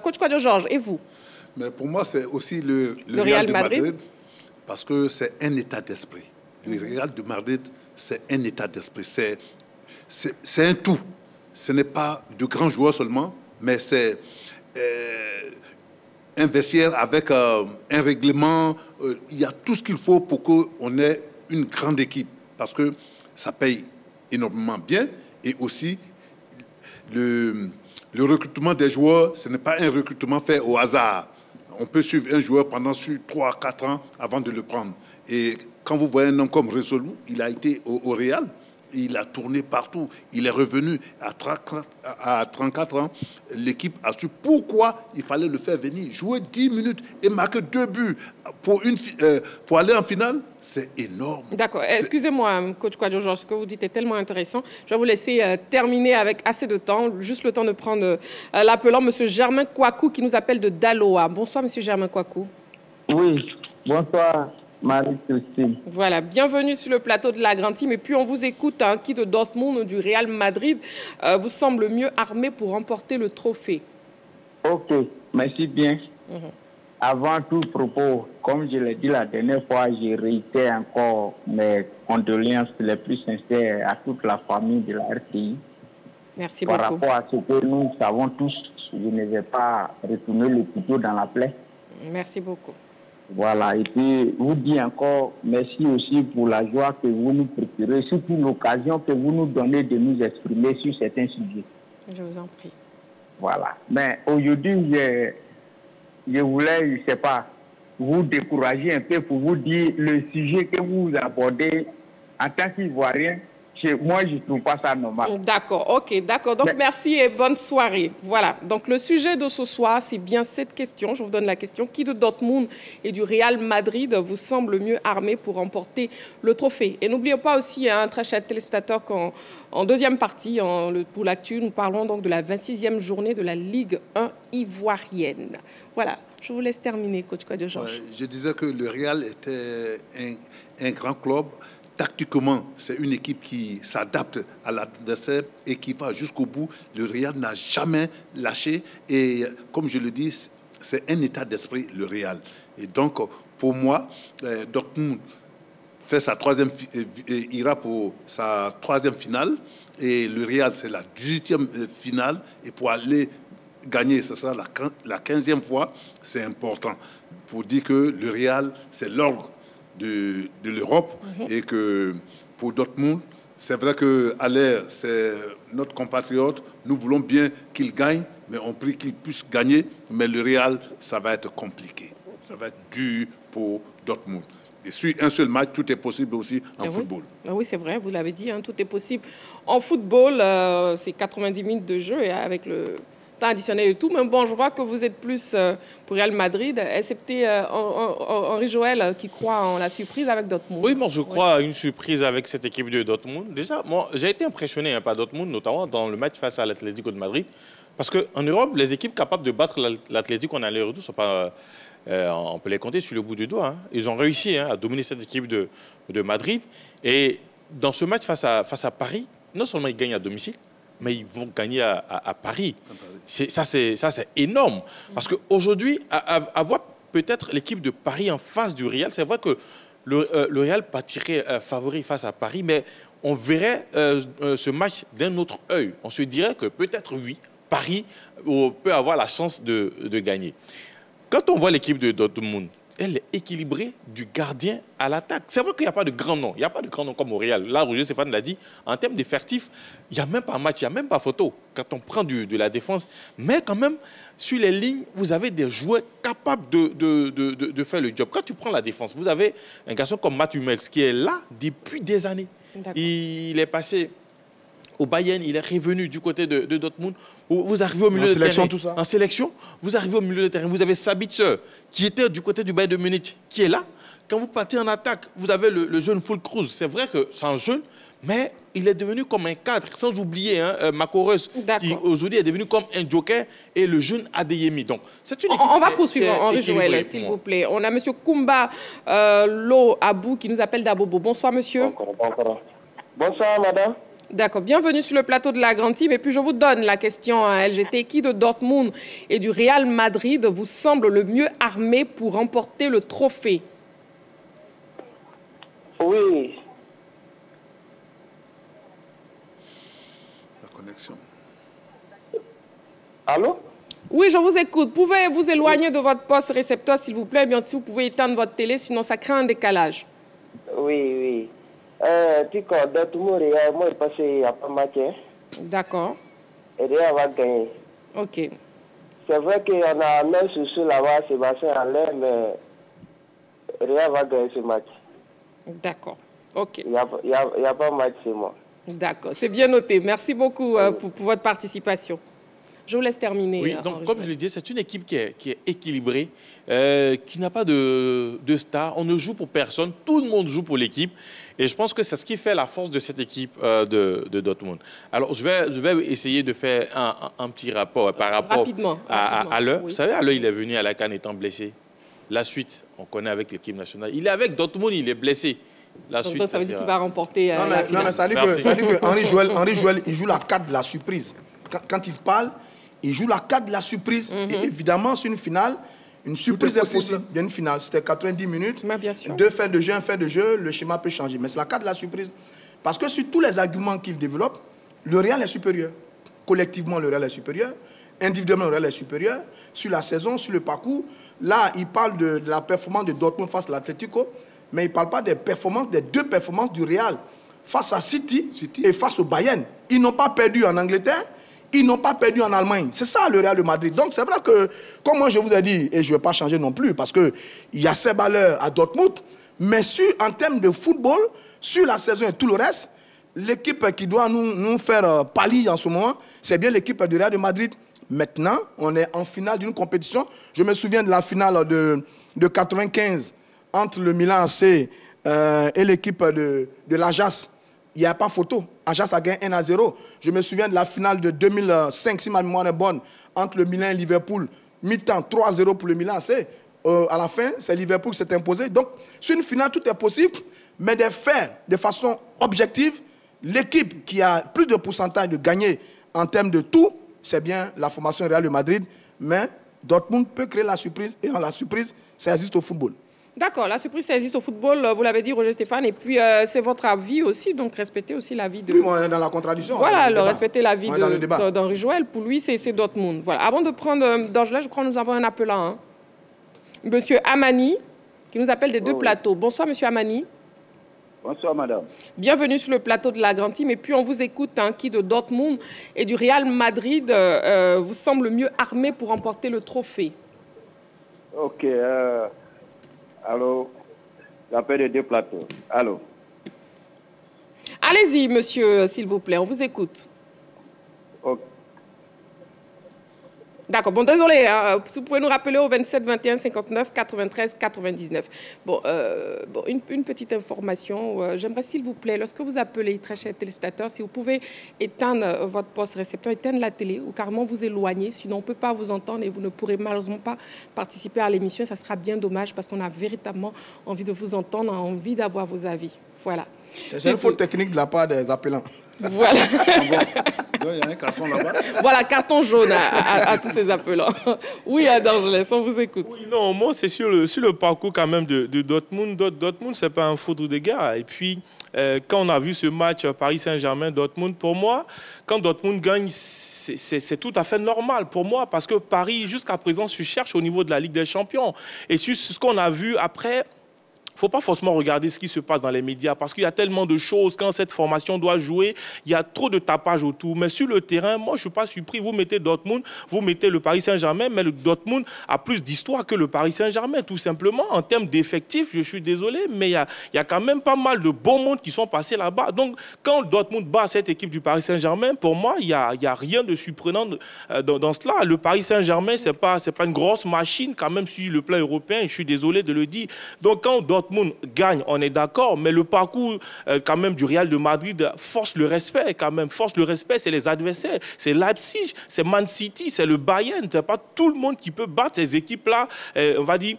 Coach Quadio Georges, et vous? Mais pour moi, c'est aussi le Real de Madrid, parce que c'est un état d'esprit. Le Real de Madrid, c'est un état d'esprit. C'est un tout. Ce n'est pas de grands joueurs seulement, mais c'est un vestiaire avec un règlement. Il y a tout ce qu'il faut pour qu'on ait une grande équipe, parce que ça paye énormément bien. Et aussi, le recrutement des joueurs, ce n'est pas un recrutement fait au hasard. On peut suivre un joueur pendant 3-4 ans avant de le prendre. Et quand vous voyez un homme comme Résolu, il a été au Real. Il a tourné partout. Il est revenu à 34 ans. L'équipe a su pourquoi il fallait le faire venir. Jouer 10 minutes et marquer 2 buts pour aller en finale, c'est énorme. D'accord. Excusez-moi, coach Quadio Georges, ce que vous dites est tellement intéressant. Je vais vous laisser terminer avec assez de temps, juste le temps de prendre l'appelant M. Germain Kouakou qui nous appelle de Daloa. Bonsoir, M. Germain Kouakou. Oui, bonsoir. Marie-Christine. Voilà, bienvenue sur le plateau de la Grande Team. Et puis, on vous écoute, hein, qui de Dortmund ou du Real Madrid vous semble mieux armé pour remporter le trophée? Ok, merci bien. Avant tout propos, comme je l'ai dit la dernière fois, je réitère encore mes condoléances les plus sincères à toute la famille de la RTI. Merci beaucoup. Par rapport à ce que nous savons tous, je ne vais pas retourner le couteau dans la plaie. Merci beaucoup. Voilà, et puis vous dis encore merci aussi pour la joie que vous nous procurez, surtout l'occasion que vous nous donnez de nous exprimer sur certains sujets. Je vous en prie. Voilà, mais aujourd'hui, je voulais, je ne sais pas, vous décourager un peu pour vous dire le sujet que vous abordez en tant qu'Ivoirien. Moi, je ne trouve pas ça normal. D'accord, ok, d'accord. Donc, merci et bonne soirée. Voilà, donc le sujet de ce soir, c'est bien cette question. Je vous donne la question. Qui de Dortmund et du Real Madrid vous semble mieux armé pour remporter le trophée? Et n'oubliez pas aussi, hein, très chers téléspectateurs, qu'en deuxième partie, pour l'actu, nous parlons donc de la 26e journée de la Ligue 1 ivoirienne. Voilà, je vous laisse terminer, coach Quadio Georges. Je disais que le Real était un grand club. Tactiquement, c'est une équipe qui s'adapte à l'adversaire et qui va jusqu'au bout. Le Real n'a jamais lâché. Et comme je le dis, c'est un état d'esprit, le Real. Et donc, pour moi, Dortmund ira pour sa 3e finale. Et le Real, c'est la 18e finale. Et pour aller gagner, ce sera la 15e fois. C'est important pour dire que le Real, c'est l'orgue de l'Europe et que pour Dortmund, C'est vrai qu'Aller, c'est notre compatriote. Nous voulons bien qu'il gagne, mais on prie qu'il puisse gagner. Mais le Real, ça va être compliqué. Ça va être dur pour Dortmund. Et sur un seul match, tout est possible aussi en football. Oui, c'est vrai, vous l'avez dit, hein, tout est possible. En football, c'est 90 minutes de jeu et avec le temps additionnel et tout. Mais bon, je vois que vous êtes plus pour Real Madrid, excepté Henri Joël qui croit en la surprise avec Dortmund. Oui, moi je crois à une surprise avec cette équipe de Dortmund. Déjà, moi j'ai été impressionné par Dortmund, notamment dans le match face à l'Atlético de Madrid. Parce qu'en Europe, les équipes capables de battre l'Atlético en aller-retour ne sont pas... on peut les compter sur le bout du doigt. Hein. Ils ont réussi à dominer cette équipe de Madrid. Et dans ce match face à Paris, non seulement ils gagnent à domicile, mais ils vont gagner à Paris. Ça, c'est énorme. Parce qu'aujourd'hui, avoir peut-être l'équipe de Paris en face du Real, c'est vrai que le Real partirait favori face à Paris, mais on verrait ce match d'un autre œil. On se dirait que peut-être, oui, Paris peut avoir la chance de gagner. Quand on voit l'équipe de Dortmund, elle est équilibrée du gardien à l'attaque. C'est vrai qu'il n'y a pas de grand nom. Il n'y a pas de grand nom comme au Real. Là, Roger Stéphane l'a dit, en termes d'effectifs, il n'y a même pas match, il n'y a même pas photo quand on prend de la défense. Mais quand même, sur les lignes, vous avez des joueurs capables de faire le job. Quand tu prends la défense, vous avez un garçon comme Mats Hummels qui est là depuis des années. Il est passé au Bayern, il est revenu du côté de Dortmund. Vous arrivez au milieu de terrain. Tout ça. En sélection, vous arrivez au milieu de terrain. Vous avez Sabitzer, qui était du côté du Bayern de Munich, qui est là. Quand vous partez en attaque, vous avez le jeune Füllkrug. C'est vrai que c'est un jeune, mais il est devenu comme un cadre. Sans oublier Makoros, qui aujourd'hui est devenu comme un joker, et le jeune Adeyemi. Donc, c'est une équipe. On va poursuivre, Henri Joël, s'il vous plaît. On a M. Koumba Lo Abou qui nous appelle d'Abobo. Bonsoir, monsieur. Bonsoir, madame. D'accord, bienvenue sur le plateau de la Grande Team. Et puis je vous donne la question à LGT. Qui de Dortmund et du Real Madrid vous semble le mieux armé pour remporter le trophée? Oui. La connexion. Allô? Oui, je vous écoute. Pouvez vous éloigner de votre poste récepteur, s'il vous plaît? Bien sûr, vous pouvez éteindre votre télé, sinon ça crée un décalage. Oui, oui. Tu connais Dortmund, moi, je pense qu'il n'y a pas match. D'accord. Et Real va gagner. OK. C'est vrai qu'on a un souci là-bas, Sébastien Haller, mais Real va gagner ce match. D'accord. OK. Il n'y a pas match chez moi. D'accord. C'est bien noté. Merci beaucoup pour votre participation. Je vous laisse terminer. Oui, donc comme je l'ai dit, c'est une équipe qui est équilibrée, qui n'a pas de star. On ne joue pour personne, tout le monde joue pour l'équipe. Et je pense que c'est ce qui fait la force de cette équipe de Dortmund. Alors, je vais essayer de faire un petit rapport par rapport à l'heure. Oui. Vous savez, à l'heure, il est venu à la CAN étant blessé. La suite, on connaît avec l'équipe nationale. Il est avec Dortmund, il est blessé. La suite, donc ça veut dire qu'il va remporter la finale. Non, mais ça veut dire que Henri Joël, il joue la carte de la surprise. Quand il parle, il joue la carte de la surprise. Et évidemment, c'est une finale. Une surprise est possible. Il y a une finale. C'était 90 minutes. Bien sûr. Deux faits de jeu, un fait de jeu, le schéma peut changer. Mais c'est la carte de la surprise. Parce que sur tous les arguments qu'il développe, le Real est supérieur. Collectivement, le Real est supérieur. Individuellement, le Real est supérieur. Sur la saison, sur le parcours. Là, il parle de la performance de Dortmund face à l'Atlético. Mais il ne parle pas des deux performances du Real face à City et face au Bayern. Ils n'ont pas perdu en Angleterre. Ils n'ont pas perdu en Allemagne. C'est ça le Real de Madrid. Donc c'est vrai que, comme moi je vous ai dit, et je ne vais pas changer non plus, parce qu'il y a ces valeurs à Dortmund, mais en termes de football, sur la saison et tout le reste, l'équipe qui doit nous faire pâlir en ce moment, c'est bien l'équipe du Real de Madrid. Maintenant, on est en finale d'une compétition. Je me souviens de la finale de 95 entre le Milan AC et l'équipe de l'Ajax. Il n'y a pas photo. Ajax a gagné 1-0. Je me souviens de la finale de 2005, si ma mémoire est bonne, entre le Milan et Liverpool. Mi-temps, 3-0 pour le Milan. À la fin, c'est Liverpool qui s'est imposé. Donc, sur une finale, tout est possible. Mais de faire de façon objective, l'équipe qui a plus de pourcentage de gagner en termes de tout, c'est bien la formation Real de Madrid. Mais Dortmund peut créer la surprise. Et la surprise, ça existe au football. D'accord, la surprise, ça existe au football, vous l'avez dit, Roger Stéphane, et puis c'est votre avis aussi, donc respectez aussi l'avis de... Oui, on est dans la contradiction. Voilà, respectez l'avis d'Henri Joël, pour lui, c'est Dortmund. Voilà. Avant de prendre d'Angela, je crois que nous avons un appelant. Hein. Monsieur Amani, qui nous appelle des deux plateaux. Bonsoir, monsieur Amani. Bonsoir, madame. Bienvenue sur le plateau de la Grande Team. Et puis, on vous écoute, hein, qui de Dortmund et du Real Madrid vous semble mieux armé pour remporter le trophée? Ok. Allô, l'appel de deux plateaux. Allô. Allez-y, monsieur, s'il vous plaît, on vous écoute. Ok. D'accord, bon, désolé, hein, vous pouvez nous rappeler au 27 21 59 93 99. Bon, une petite information, j'aimerais s'il vous plaît, lorsque vous appelez, très chers téléspectateurs, si vous pouvez éteindre votre poste récepteur, éteindre la télé ou carrément vous éloigner, sinon on ne peut pas vous entendre et vous ne pourrez malheureusement pas participer à l'émission. Ça sera bien dommage parce qu'on a véritablement envie de vous entendre, on a envie d'avoir vos avis. Voilà. C'est une faute technique de la part des appelants. Voilà. Il y a un carton là-bas. Voilà, carton jaune à tous ces appelants. Oui, D'Angeles, on vous écoute. Oui, non, moi, c'est sur le parcours quand même de Dortmund. Dortmund, ce n'est pas un foudre de guerre. Et puis, quand on a vu ce match Paris Saint-Germain-Dortmund, pour moi, quand Dortmund gagne, c'est tout à fait normal pour moi parce que Paris, jusqu'à présent, se cherche au niveau de la Ligue des Champions. Et sur ce qu'on a vu après... Il ne faut pas forcément regarder ce qui se passe dans les médias parce qu'il y a tellement de choses. Quand cette formation doit jouer, il y a trop de tapage autour. Mais sur le terrain, moi, je ne suis pas surpris. Vous mettez Dortmund, vous mettez le Paris Saint-Germain, mais le Dortmund a plus d'histoire que le Paris Saint-Germain, tout simplement. En termes d'effectifs, je suis désolé, mais il y a quand même pas mal de bons mondes qui sont passés là-bas. Donc, quand Dortmund bat cette équipe du Paris Saint-Germain, pour moi, il n'y a rien de surprenant dans cela. Le Paris Saint-Germain, ce n'est pas une grosse machine, quand même, sur le plan européen. Je suis désolé de le dire. Donc, quand Dortmund gagne, on est d'accord, mais le parcours quand même du Real de Madrid force le respect quand même. Force le respect, c'est les adversaires. C'est Leipzig, c'est Man City, c'est le Bayern. C'est pas tout le monde qui peut battre ces équipes-là, on va dire,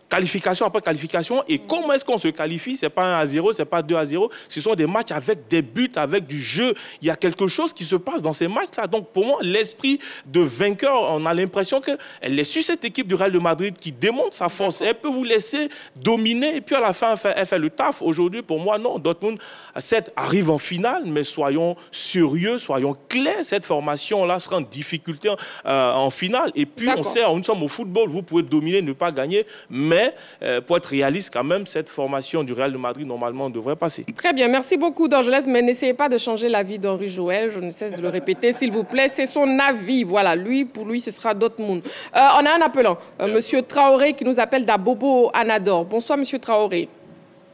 qualification après qualification. Et comment est-ce qu'on se qualifie? C'est pas 1-0, c'est pas 2-0. Ce sont des matchs avec des buts, avec du jeu. Il y a quelque chose qui se passe dans ces matchs-là. Donc pour moi, l'esprit de vainqueur, on a l'impression qu'elle est sur cette équipe du Real de Madrid qui démontre sa force. Elle peut vous laisser dominer et puis à la fin, elle fait le taf. Aujourd'hui, pour moi, non. Dortmund, certes, arrive en finale, mais soyons sérieux, soyons clairs. Cette formation-là sera en difficulté en finale. Et puis, on sait, nous sommes au football, vous pouvez dominer, ne pas gagner, mais pour être réaliste quand même, cette formation du Real de Madrid, normalement, devrait passer. Très bien, merci beaucoup D'Angeles, mais n'essayez pas de changer l'avis d'Henri Joël, je ne cesse de le répéter, s'il vous plaît, c'est son avis, voilà, pour lui, ce sera Dortmund. On a un appelant, Monsieur Traoré, qui nous appelle d'Abobo Anador. Bonsoir, Monsieur Traoré.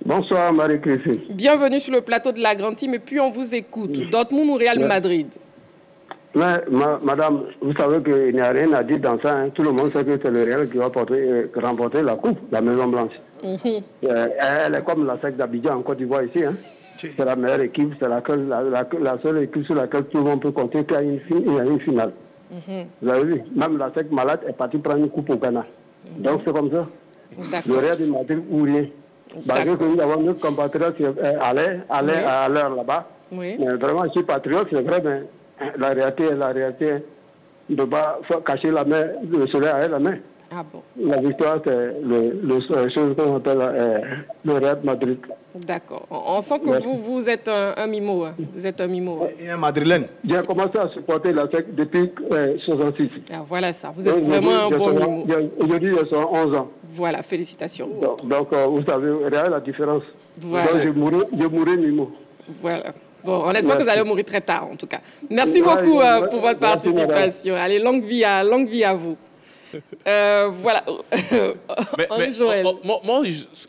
Bonsoir, Marie-Christine. Bienvenue sur le plateau de la Grande Team, et puis on vous écoute. Dortmund ou Real Madrid? Mais, madame, vous savez qu'il n'y a rien à dire dans ça. Hein. Tout le monde sait que c'est le Real qui va remporter la coupe, la Maison Blanche. Elle est comme la SEC d'Abidjan en Côte d'Ivoire ici. Hein. C'est la meilleure équipe, c'est la seule équipe sur laquelle tout le monde peut compter qu'il y a une finale. Vous avez vu, même la SEC malade est partie prendre une coupe au Ghana. Donc c'est comme ça. Le Real de Madrid ou rien. Parce que nous avons nos compatriotes qui allaient à l'heure là-bas. Oui. Mais vraiment, je suis patriote, c'est vrai, mais la réalité de ne pas cacher la main, le soleil à la main. Ah bon. La victoire, c'est chose qu'on appelle le Real Madrid. D'accord. On sent que vous êtes un mimo. Hein. Vous êtes un mimo. Et un madrilène. J'ai commencé à supporter la SEC depuis 66. Ah, voilà ça. Vous êtes vraiment un bon mimo. Aujourd'hui, j'ai 11 ans. Voilà, félicitations. Donc vous savez, regarde la différence. Voilà. Donc, je mourrai mimo. Voilà. Bon, on espère que vous allez mourir très tard, en tout cas. Merci beaucoup pour votre participation. Allez, longue vie à vous. Voilà. Mais Joël. Moi,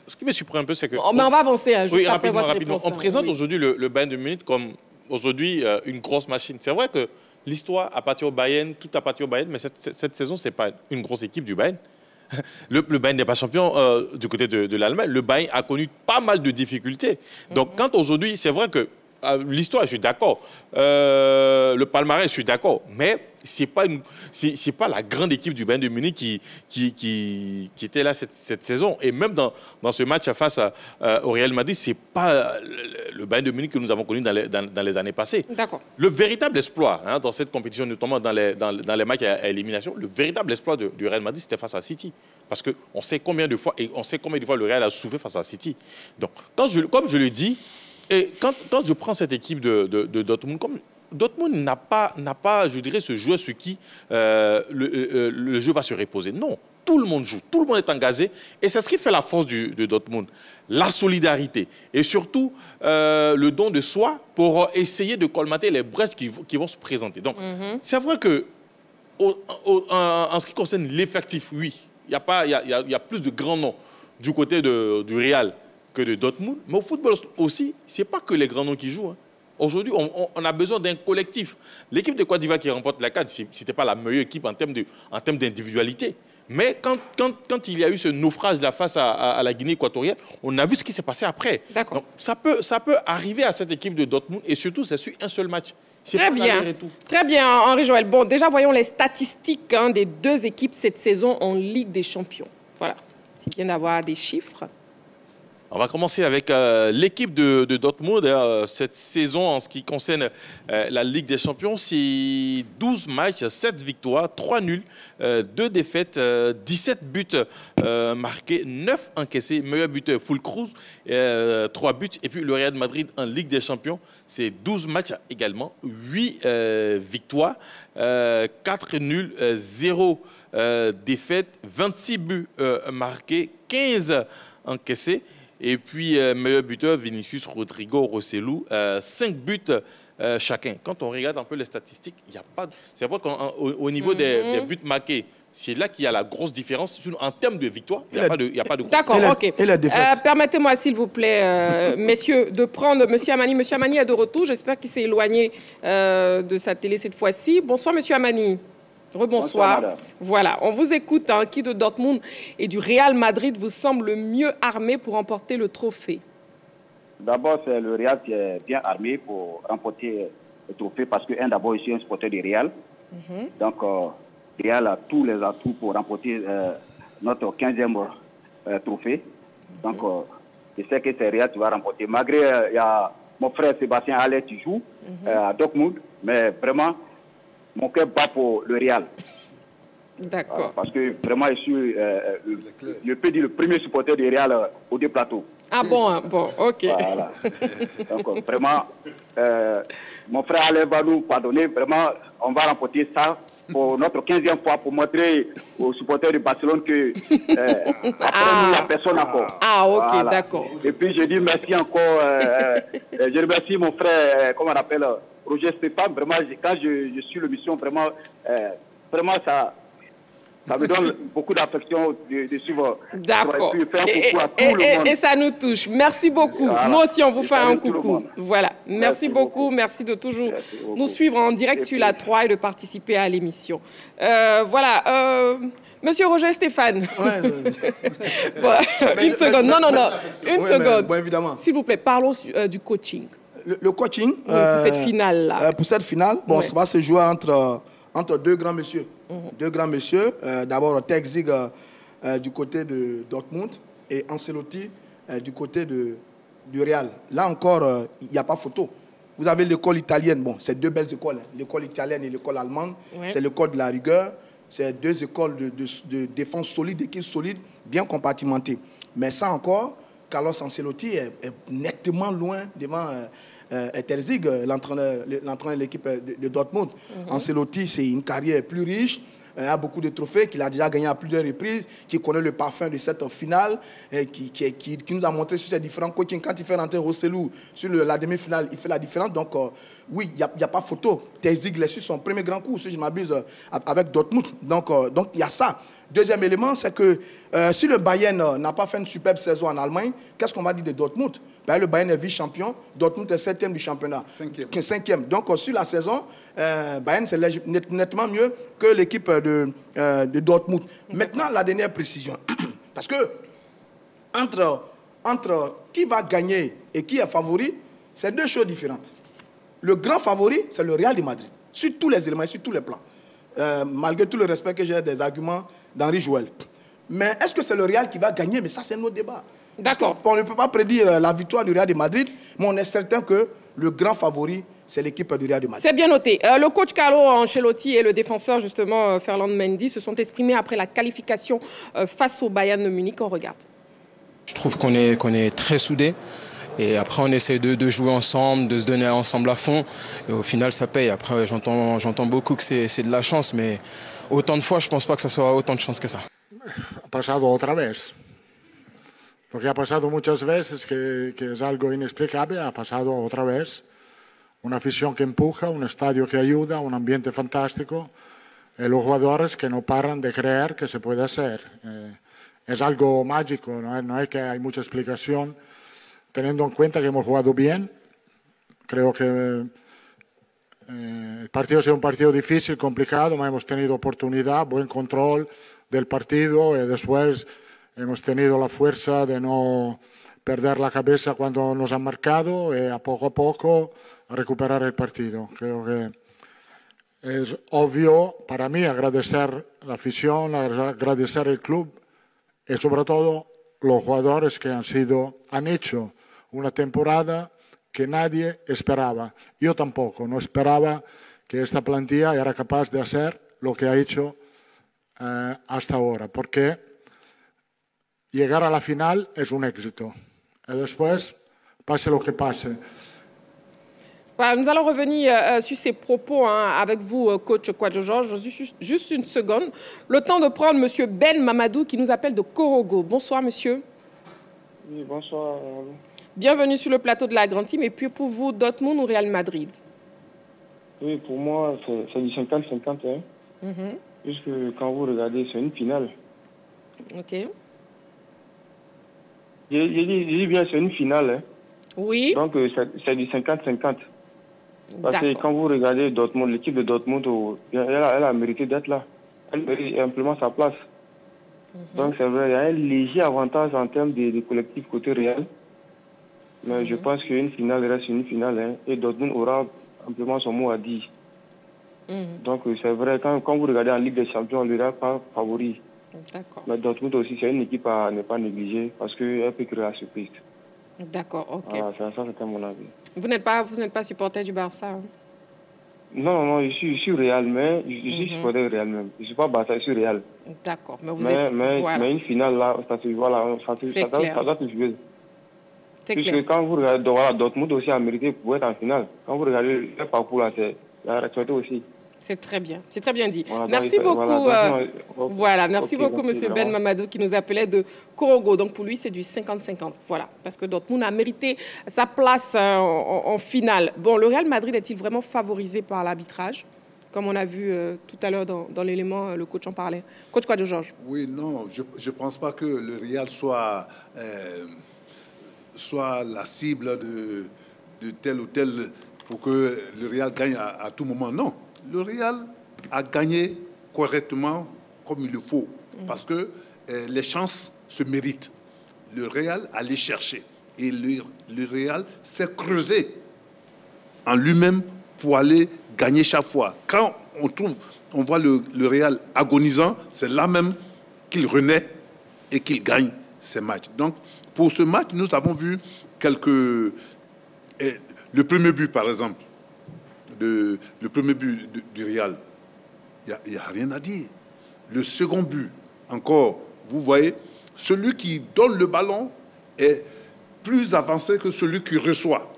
ce qui me surprend un peu, c'est que... Mais on va avancer, juste oui, après votre rapidement. réponse. On présente aujourd'hui le Bayern de Munich comme aujourd'hui une grosse machine. C'est vrai que l'histoire appartient au Bayern, tout appartient au Bayern, mais cette saison, ce n'est pas une grosse équipe du Bayern. Le Bayern n'est pas champion du côté de l'Allemagne. Le Bayern a connu pas mal de difficultés. Donc, quand aujourd'hui, c'est vrai que l'histoire, je suis d'accord. Le palmarès, je suis d'accord. Mais ce n'est pas la grande équipe du Bayern de Munich qui était là cette saison. Et même dans ce match face au Real Madrid, ce n'est pas le Bayern de Munich que nous avons connu dans les années passées. D'accord. Le véritable exploit dans cette compétition, notamment dans les matchs à élimination, le véritable exploit du Real Madrid, c'était face à City. Parce qu'on sait combien de fois le Real a souffert face à City. Donc, comme je le dis, et quand je prends cette équipe de Dortmund, comme Dortmund n'a pas, je dirais, ce joueur sur qui le jeu va se reposer. Non, tout le monde joue, tout le monde est engagé. Et c'est ce qui fait la force de Dortmund. La solidarité et surtout le don de soi pour essayer de colmater les brèches qui vont se présenter. Donc, c'est vrai que en ce qui concerne l'effectif, oui, il y a plus de grands noms du côté du Real que de Dortmund. Mais au football aussi, ce n'est pas que les grands noms qui jouent. Hein. Aujourd'hui, on a besoin d'un collectif. L'équipe de Côte d'Ivoire qui remporte la CAN, ce n'était pas la meilleure équipe en termes d'individualité. Mais quand il y a eu ce naufrage-là face à la Guinée équatoriale, on a vu ce qui s'est passé après. Donc, ça peut arriver à cette équipe de Dortmund et surtout, c'est sur un seul match. Très bien. Très bien, Henri Joël. Bon, déjà, voyons les statistiques des deux équipes cette saison en Ligue des Champions. Voilà. C'est bien d'avoir des chiffres. On va commencer avec l'équipe de Dortmund. Cette saison, en ce qui concerne la Ligue des Champions, c'est 12 matchs, 7 victoires, 3 nuls, 2 défaites, 17 buts marqués, 9 encaissés. Meilleur buteur, Fulkrug, 3 buts. Et puis le Real Madrid en Ligue des Champions, c'est 12 matchs également, 8 victoires, 4 nuls, 0 défaites, 26 buts marqués, 15 encaissés. Et puis, meilleur buteur, Vinicius, Rodrigo, Rossellou, 5 buts chacun. Quand on regarde un peu les statistiques, il n'y a pas... C'est vrai qu'au niveau des buts marqués, c'est là qu'il y a la grosse différence. En termes de victoire, il n'y a pas de... D'accord, ok. Permettez-moi, s'il vous plaît, messieurs, de prendre M. Amani. M. Amani est de retour. J'espère qu'il s'est éloigné de sa télé cette fois-ci. Bonsoir, M. Amani. Rebonsoir. Voilà, on vous écoute. Qui de Dortmund et du Real Madrid vous semble le mieux armé pour remporter le trophée? D'abord, c'est le Real qui est bien armé pour remporter le trophée parce que, d'abord, je suis un supporter du Real. Donc, le Real a tous les atouts pour remporter notre 15e trophée. Donc, je sais que c'est le Real qui va remporter. Malgré, il y a mon frère Sébastien Haller qui joue à Dortmund, mais vraiment, mon cœur bat pour le Real. D'accord. Parce que vraiment, je suis, je peux dire, le premier supporter du Real au deux plateaux. Ah bon, bon, ok. Voilà. Donc, vraiment, mon frère Alain va nous pardonner. Vraiment, on va remporter ça pour notre 15e fois pour montrer aux supporters de Barcelone que après nous, la personne encore. Ah, ok, voilà. D'accord. Et puis, je dis merci encore. Je remercie mon frère, comment on appelle, Roger Stéphane. Vraiment, quand je suis l'émission, vraiment, vraiment ça me donne beaucoup d'affection de suivre. D'accord. Et et ça nous touche. Merci beaucoup. Voilà. Nous aussi, on vous fait un coucou. Voilà. Merci beaucoup. Merci de toujours nous suivre en direct sur la 3 et de participer à l'émission. Voilà. Monsieur Roger Stéphane. Bon, une seconde. Non. Une seconde. Bon, évidemment. S'il vous plaît, parlons du coaching. Le coaching. Pour cette finale-là. Pour cette finale, bon, ça va se jouer entre deux grands messieurs. Deux grands messieurs. D'abord, Terzic du côté de Dortmund et Ancelotti du côté du Real. Là encore, il n'y a pas photo. Vous avez l'école italienne. Bon, c'est deux belles écoles. Hein. L'école italienne et l'école allemande. Ouais. C'est l'école de la rigueur. C'est deux écoles de défense solide, d'équipe solide, bien compartimentées. Mais ça encore, Carlos Ancelotti est nettement loin devant... Terzic, l'entraîneur de l'équipe de Dortmund. Ancelotti, c'est une carrière plus riche, a beaucoup de trophées, qu'il a déjà gagné à plusieurs reprises, qui connaît le parfum de cette finale, qui nous a montré sur ses différents coachings. Quand il fait rentrer Rossellou sur la demi-finale, il fait la différence. Donc, oui, il n'y a pas photo. Terzic est sur son premier grand coup, si je m'abuse, avec Dortmund. Donc, il y a ça. Deuxième élément, c'est que si le Bayern n'a pas fait une superbe saison en Allemagne, qu'est-ce qu'on va dire de Dortmund? Ben, le Bayern est vice-champion, Dortmund est 7e du championnat. 5e. Donc, sur la saison, Bayern, c'est nettement mieux que l'équipe de Dortmund. Maintenant, la dernière précision. Parce que entre qui va gagner et qui est favori, c'est deux choses différentes. Le grand favori, c'est le Real de Madrid, sur tous les éléments, sur tous les plans. Malgré tout le respect que j'ai des arguments d'Henri Joël. Mais est-ce que c'est le Real qui va gagner? Mais ça, c'est un autre débat. D'accord. On ne peut pas prédire la victoire du Real de Madrid, mais on est certain que le grand favori, c'est l'équipe du Real de Madrid. C'est bien noté. Le coach Carlo Ancelotti et le défenseur, justement, Ferland Mendy, se sont exprimés après la qualification face au Bayern de Munich. On regarde. Je trouve qu'on est très soudés. Et après, on essaie de jouer ensemble, de se donner ensemble à fond. Et au final, ça paye. Après, j'entends beaucoup que c'est de la chance, mais autant de fois, je ne pense pas que ça soit autant de chance que ça. Ha pasado otra vez. Lo que ha pasado muchas veces, que es algo inexplicable, ha pasado otra vez. Una afición que empuja, un estadio que ayuda, un ambiente fantástico. Y los jugadores que no paran de creer que se puede hacer. Es algo mágico, no es que hay mucha explicación. Teniendo en cuenta que hemos jugado bien, creo que el partido ha sido un partido difícil, complicado, pero hemos tenido oportunidad, buen control del partido y después hemos tenido la fuerza de no perder la cabeza cuando nos han marcado y a poco recuperar el partido. Creo que es obvio para mí agradecer la afición, agradecer el club y sobre todo los jugadores que han hecho una temporada que nadie esperaba. Yo tampoco, no esperaba que esta plantilla era capaz de hacer lo que ha hecho hasta ahora, porque llegar a la final es un éxito. Et después, pase lo que pase. Voilà, nous allons revenir sur ces propos avec vous, coach Kwadjo Georges. Juste une seconde. Le temps de prendre M. Ben Mamadou qui nous appelle de Korogo. Bonsoir, monsieur. Oui, bonsoir. Bienvenue sur le plateau de la Grande Team. Et puis pour vous, Dortmund ou Real Madrid? Oui, pour moi, c'est du 50-50. Puisque quand vous regardez, c'est une finale. Ok. J'ai dit bien, c'est une finale. Oui. Donc, c'est du 50-50. Parce que quand vous regardez Dortmund, l'équipe de Dortmund, elle a mérité d'être là. Elle mérite amplement sa place. Donc, c'est vrai, il y a un léger avantage en termes de collectif côté Real. Mais je pense qu'une finale reste une finale. Et Dortmund aura amplement son mot à dire. Donc, c'est vrai, quand vous regardez en Ligue des Champions, on ne lui a pas favori. Mais Dortmund aussi, c'est une équipe à ne pas négliger parce qu'elle peut créer la surprise. D'accord, ok. Voilà, ça, c'était mon avis. Vous n'êtes pas supporter du Barça, hein? Non, je suis Real, mais je suis supporter Real même. Je ne suis pas Barça, je suis Real. D'accord, mais vous êtes... Voilà. Mais une finale, là, ça doit se jouer. C'est Puisque clair. quand vous regardez, Dortmund aussi a mérité pour être en finale. Quand vous regardez le parcours, là, c'est la responsabilité aussi. C'est très bien dit. Voilà, merci beaucoup. Merci beaucoup, monsieur Ben Mamadou, qui nous appelait de Korogo. Donc pour lui, c'est du 50-50. Voilà, parce que Dortmund a mérité sa place en finale. Bon, le Real Madrid est-il vraiment favorisé par l'arbitrage? Comme on a vu tout à l'heure dans l'élément, le coach en parlait. Coach Kwadjo Georges. Oui, non, je ne pense pas que le Real soit la cible de tel ou tel pour que le Real gagne à tout moment. Non. Le Real a gagné correctement comme il le faut parce que les chances se méritent. Le Real a les chercher et le Real s'est creusé en lui-même pour aller gagner chaque fois. Quand on voit le Real agonisant, c'est là même qu'il renaît et qu'il gagne ses matchs. Donc, pour ce match, nous avons vu le premier but, par exemple. Le premier but du Real, il n'y a rien à dire. Le second but, encore, vous voyez, celui qui donne le ballon est plus avancé que celui qui reçoit.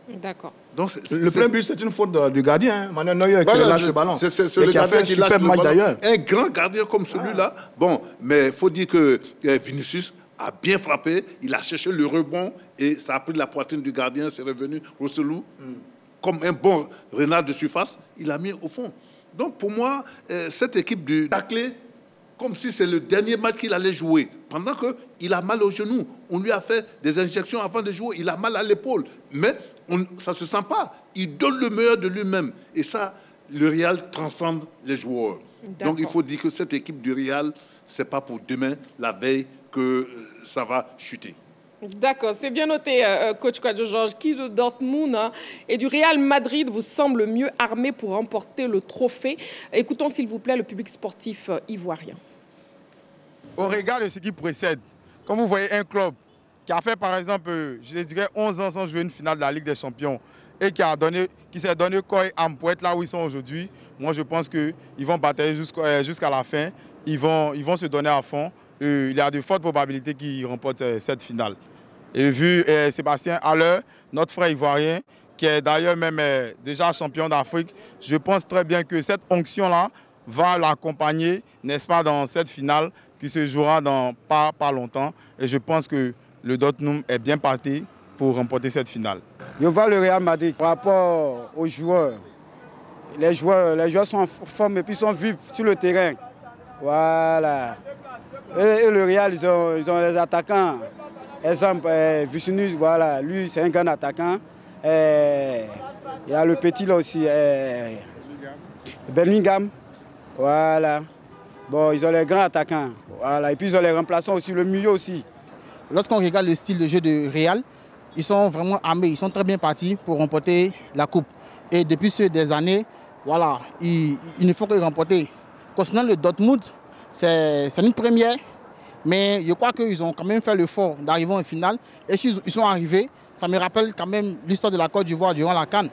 D'accord. Le premier but, c'est une faute du gardien, Manuel Neuer, qui lâche le ballon. C'est le gardien qui lâche le ballon. Un grand gardien comme celui-là. Bon, mais il faut dire que Vinicius a bien frappé, il a cherché le rebond et ça a pris la poitrine du gardien, c'est revenu Rossellou. Comme un bon renard de surface, il a mis au fond. Donc pour moi, cette équipe du taclé, comme si c'est le dernier match qu'il allait jouer. Pendant qu'il a mal au genou, on lui a fait des injections avant de jouer, il a mal à l'épaule. Mais ça ne se sent pas. Il donne le meilleur de lui-même. Et ça, le Real transcende les joueurs. Donc il faut dire que cette équipe du Real, ce n'est pas pour demain, la veille, que ça va chuter. D'accord, c'est bien noté, coach Kwadjo Georges. Qui de Dortmund et du Real Madrid vous semble mieux armé pour remporter le trophée? Écoutons s'il vous plaît le public sportif ivoirien. Au regard de ce qui précède, quand vous voyez un club qui a fait par exemple, je dirais 11 ans sans jouer une finale de la Ligue des Champions et qui s'est donné corps et âme pour être là où ils sont aujourd'hui, moi je pense qu'ils vont batailler jusqu'à la fin, ils vont se donner à fond. Il y a de fortes probabilités qu'ils remportent cette finale. Et vu Sébastien Haller, notre frère ivoirien, qui est d'ailleurs même déjà champion d'Afrique, je pense très bien que cette onction-là va l'accompagner, n'est-ce pas, dans cette finale qui se jouera dans pas longtemps. Et je pense que le Dortmund est bien parti pour remporter cette finale. Je vois le Real Madrid par rapport aux joueurs. Les joueurs sont en forme et puis sont vifs sur le terrain. Voilà. Et le Real, ils ont les attaquants. Exemple, Vicinus, voilà, lui c'est un grand attaquant. Il y a le petit là aussi, Bellingham. Voilà. Bon, ils ont les grands attaquants. Voilà. Et puis ils ont les remplaçants aussi, le milieu aussi. Lorsqu'on regarde le style de jeu de Real, ils sont vraiment armés, ils sont très bien partis pour remporter la coupe. Et depuis des années, voilà, il ne faut que remporter. Concernant le Dortmund, c'est une première, mais je crois qu'ils ont quand même fait l'effort d'arriver en finale. Et s'ils sont arrivés, ça me rappelle quand même l'histoire de la Côte d'Ivoire durant la CAN.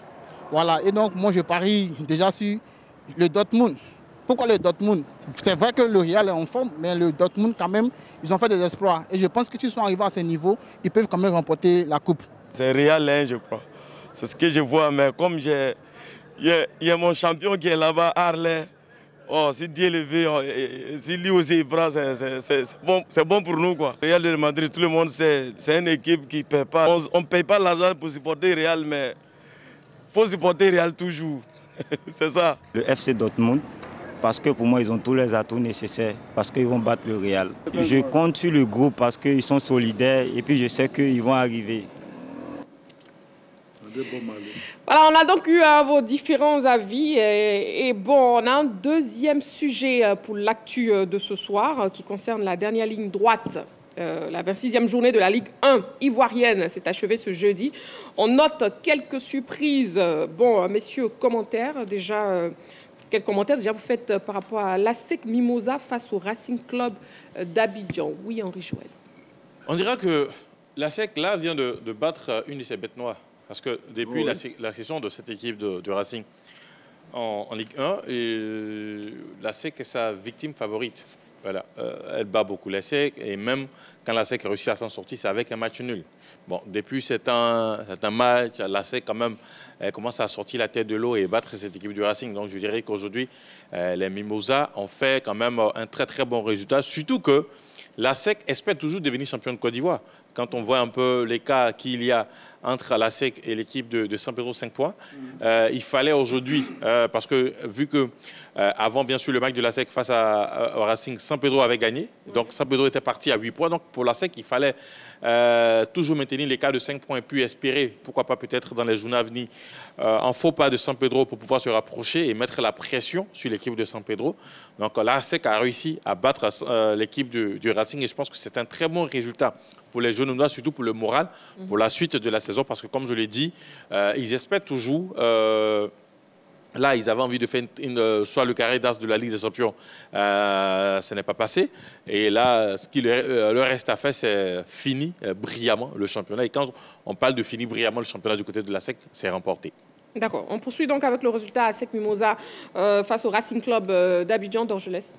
Voilà, et donc moi je parie déjà sur le Dortmund. Pourquoi le Dortmund? C'est vrai que le Real est en forme, mais le Dortmund quand même, ils ont fait des exploits. Et je pense que s'ils sont arrivés à ce niveau, ils peuvent quand même remporter la coupe. C'est Real, hein, je crois. C'est ce que je vois, mais comme il y a mon champion qui est là-bas, Harley. Oh, si Dieu le veut, si lui aussi il prend, c'est bon pour nous, quoi. Real de Madrid, tout le monde sait, c'est une équipe qui ne paie pas. On ne paye pas l'argent pour supporter Real, mais il faut supporter Real toujours. C'est ça. Le FC Dortmund, parce que pour moi, ils ont tous les atouts nécessaires, parce qu'ils vont battre le Real. Je compte sur le groupe parce qu'ils sont solidaires et puis je sais qu'ils vont arriver. Voilà, on a donc eu vos différents avis et bon, on a un deuxième sujet pour l'actu de ce soir qui concerne la dernière ligne droite. La 26e journée de la Ligue 1 ivoirienne s'est achevée ce jeudi. On note quelques surprises. Bon, messieurs, commentaires déjà. Quels commentaires déjà vous faites par rapport à l'ASEC Mimosa face au Racing Club d'Abidjan? Oui, Henri Joël. On dira que l'ASEC là vient de battre une de ses bêtes noires. Parce que depuis la saison de cette équipe de Racing en Ligue 1, l'ASEC est sa victime favorite. Voilà. Elle bat beaucoup l'ASEC et même quand l'ASEC réussit à s'en sortir, c'est avec un match nul. Bon, depuis c'est un match, l'ASEC quand même commence à sortir la tête de l'eau et battre cette équipe du Racing. Donc je dirais qu'aujourd'hui, les Mimosas ont fait quand même un très très bon résultat. Surtout que l'ASEC espère toujours devenir champion de Côte d'Ivoire. Quand on voit un peu l'écart qu'il y a entre l'ASEC et l'équipe de San Pedro, 5 points, il fallait aujourd'hui, parce que vu que avant bien sûr le match de l'ASEC face au Racing, San Pedro avait gagné, donc San Pedro était parti à 8 points, donc pour l'ASEC il fallait toujours maintenir l'écart de 5 points, puis espérer, pourquoi pas peut-être dans les journées à venir, un faux pas de San Pedro pour pouvoir se rapprocher et mettre la pression sur l'équipe de San Pedro. Donc l'ASEC a réussi à battre l'équipe du Racing et je pense que c'est un très bon résultat pour les jeunes, surtout pour le moral, pour la suite de la saison, parce que comme je l'ai dit, ils espèrent toujours. Là, ils avaient envie de faire soit le carré d'as de la Ligue des Champions, ce n'est pas passé. Et là, ce qui leur reste à faire, c'est finir brillamment le championnat. Et quand on parle de finir brillamment le championnat du côté de l'ASEC, c'est remporté. D'accord. On poursuit donc avec le résultat ASEC Mimosa face au Racing Club d'Abidjan d'Orgelès.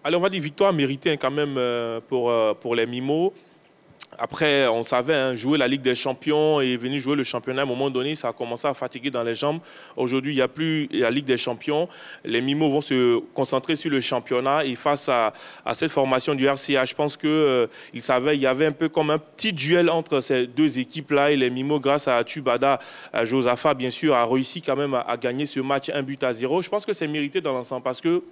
Alors, on va dire victoire méritée quand même pour les Mimos. Après, on savait, jouer la Ligue des Champions et venir jouer le championnat, à un moment donné, ça a commencé à fatiguer dans les jambes. Aujourd'hui, il n'y a plus la Ligue des Champions. Les Mimos vont se concentrer sur le championnat. Et face à cette formation du RCA, je pense qu'ils savaient qu'il y avait un peu comme un petit duel entre ces deux équipes-là. Et les Mimos, grâce à Tubada, à Josapha, bien sûr, a réussi quand même à gagner ce match 1-0. Je pense que c'est mérité dans l'ensemble parce que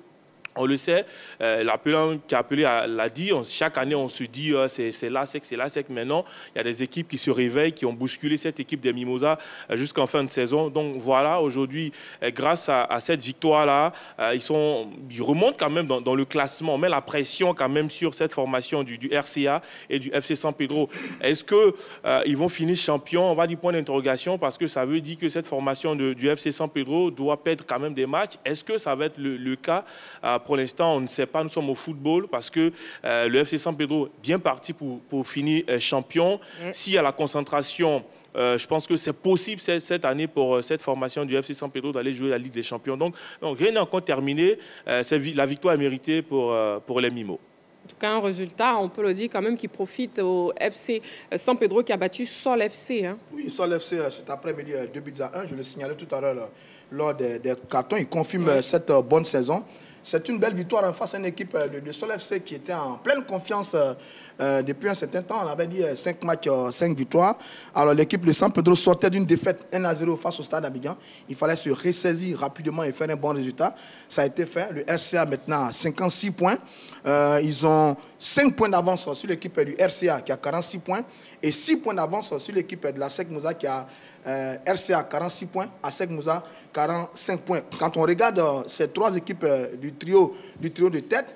on le sait, l'appelant qui a appelé l'a dit, chaque année on se dit c'est l'ASEC, c'est l'ASEC. Maintenant, il y a des équipes qui se réveillent, qui ont bousculé cette équipe des Mimosas jusqu'en fin de saison. Donc voilà, aujourd'hui, grâce à cette victoire-là, ils remontent quand même dans le classement. On met la pression quand même sur cette formation du RCA et du FC San Pedro. Est-ce qu'ils vont finir champions? On va dire point d'interrogation parce que ça veut dire que cette formation du FC San Pedro doit perdre quand même des matchs. Est-ce que ça va être le cas? Pour l'instant, on ne sait pas. Nous sommes au football parce que le FC San Pedro est bien parti pour finir champion. S'il y a la concentration, je pense que c'est possible cette année pour cette formation du FC San Pedro d'aller jouer la Ligue des Champions. Donc rien n'est encore terminé. La victoire est méritée pour les Mimos. En tout cas, un résultat, on peut le dire quand même, qui profite au FC San Pedro qui a battu Sol FC. Hein. Oui, Sol FC cet après-midi, 2-1. Je le signalais tout à l'heure lors des cartons. Il confirme cette bonne saison. C'est une belle victoire en face à une équipe de Sol FC qui était en pleine confiance depuis un certain temps. On avait dit 5 matchs, 5 victoires. Alors l'équipe de San Pedro sortait d'une défaite 1-0 face au Stade Abidjan. Il fallait se ressaisir rapidement et faire un bon résultat. Ça a été fait. Le RCA maintenant a 56 points. Ils ont 5 points d'avance sur l'équipe du RCA qui a 46 points et 6 points d'avance sur l'équipe de la SEC Moussa qui a RCA 46 points, ASEC Moussa 45 points. Quand on regarde ces 3 équipes du trio de tête,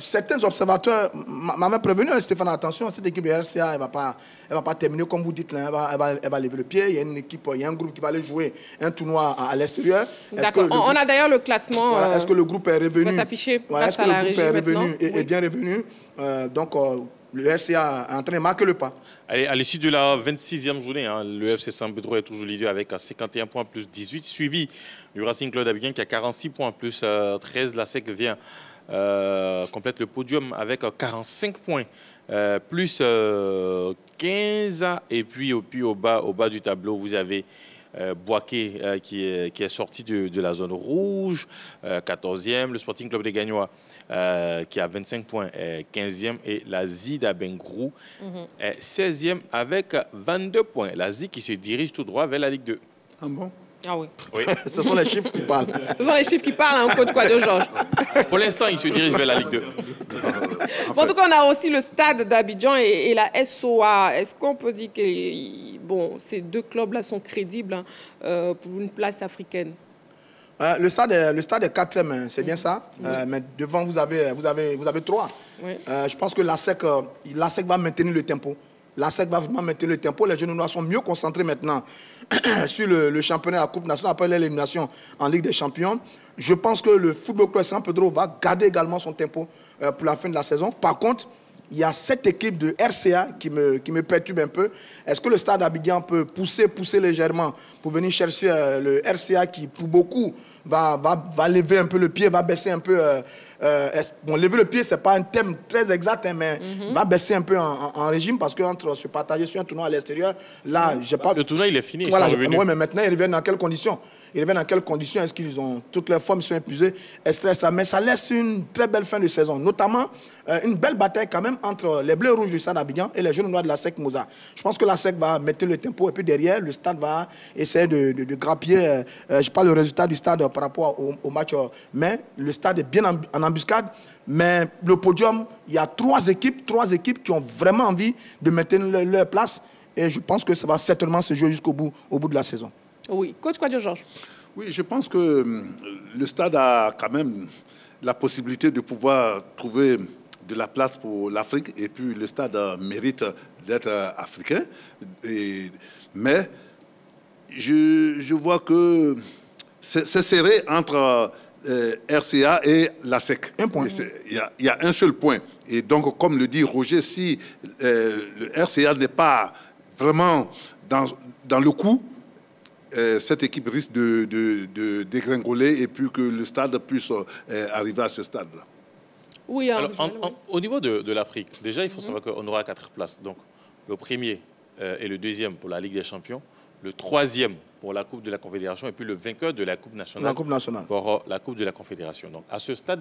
certains observateurs m'avaient prévenu, Stéphane, attention, cette équipe de RCA, elle va pas terminer comme vous dites, là, elle va lever le pied. Il y a une équipe, il y a un groupe qui va aller jouer un tournoi à l'extérieur. D'accord, on a d'ailleurs le classement. Voilà, est-ce que le groupe est revenu? Va s'afficher Est-ce que le groupe est revenu est bien revenu? Donc, le RCA est en train de marquer le pas. Allez, à l'issue de la 26e journée, hein, le FC San Pedro est toujours leader avec 51 points plus 18, suivi du Racing Club d'Abidjan qui a 46 points plus 13. La SEC vient complète le podium avec 45 points plus 15. Et puis au bas du tableau, vous avez Boaké qui est sorti de la zone rouge, 14e. Le Sporting Club des Gagnois qui a 25 points, 15e. Et la ZID à Bengrou, 16e avec 22 points. La ZID qui se dirige tout droit vers la Ligue 2. Ah bon? Ah oui. Ce sont les chiffres qui parlent. Ce sont les chiffres qui parlent, hein, coach Kouadio Georges. Pour l'instant, il se dirige vers la Ligue 2. Bon, en tout cas, on a aussi le Stade d'Abidjan et la SOA. Est-ce qu'on peut dire que ces 2 clubs-là sont crédibles pour une place africaine? Le stade est 4e, hein, c'est bien ça. Mais devant, vous avez 3. Oui. Je pense que la SEC va maintenir le tempo. La SEC va vraiment maintenir le tempo. Les jeunes noirs sont mieux concentrés maintenant sur le championnat, la Coupe nationale, après l'élimination en Ligue des Champions. Je pense que le Football Club San Pedro va garder également son tempo pour la fin de la saison. Par contre, il y a cette équipe de RCA qui me perturbe un peu. Est-ce que le Stade Abidjan peut pousser légèrement pour venir chercher le RCA qui, pour beaucoup, va lever un peu le pied, va baisser un peu... bon, lever le pied, ce n'est pas un thème très exact, hein, mais va baisser un peu en régime parce qu'entre se partager sur un tournoi à l'extérieur, là, j'ai pas... Le tournoi, il est fini. Voilà, oui, mais maintenant, ils reviennent dans quelles conditions? Ils reviennent dans quelles conditions? Est-ce qu'ils ont toutes les formes sont épuisées? Mais ça laisse une très belle fin de saison, notamment une belle bataille quand même entre les Bleus Rouges du Stade Abidjan et les Jeunes Noirs de la SEC Moussa. Je pense que la SEC va mettre le tempo et puis derrière, le Stade va essayer de grappiller, je parle le résultat du Stade par rapport au match, mais le Stade est bien en embuscade. Mais le podium, il y a 3 équipes qui ont vraiment envie de maintenir leur place et je pense que ça va certainement se jouer jusqu'au bout de la saison. Oui, coach Kouadio Georges. Oui, je pense que le Stade a quand même la possibilité de pouvoir trouver de la place pour l'Afrique et puis le Stade mérite d'être africain. Mais je vois que c'est serré entre RCA et la SEC. Un point. Il y a un seul point. Et donc, comme le dit Roger, si le RCA n'est pas vraiment dans le coup, cette équipe risque de dégringoler et puis que le Stade puisse arriver à ce stade-là. Oui, alors, au niveau de l'Afrique, déjà, il faut savoir qu'on aura 4 places. Donc, le premier et le deuxième pour la Ligue des Champions, le troisième pour la Coupe de la Confédération et puis le vainqueur de la Coupe nationale, pour la Coupe de la Confédération. Donc, à ce stade,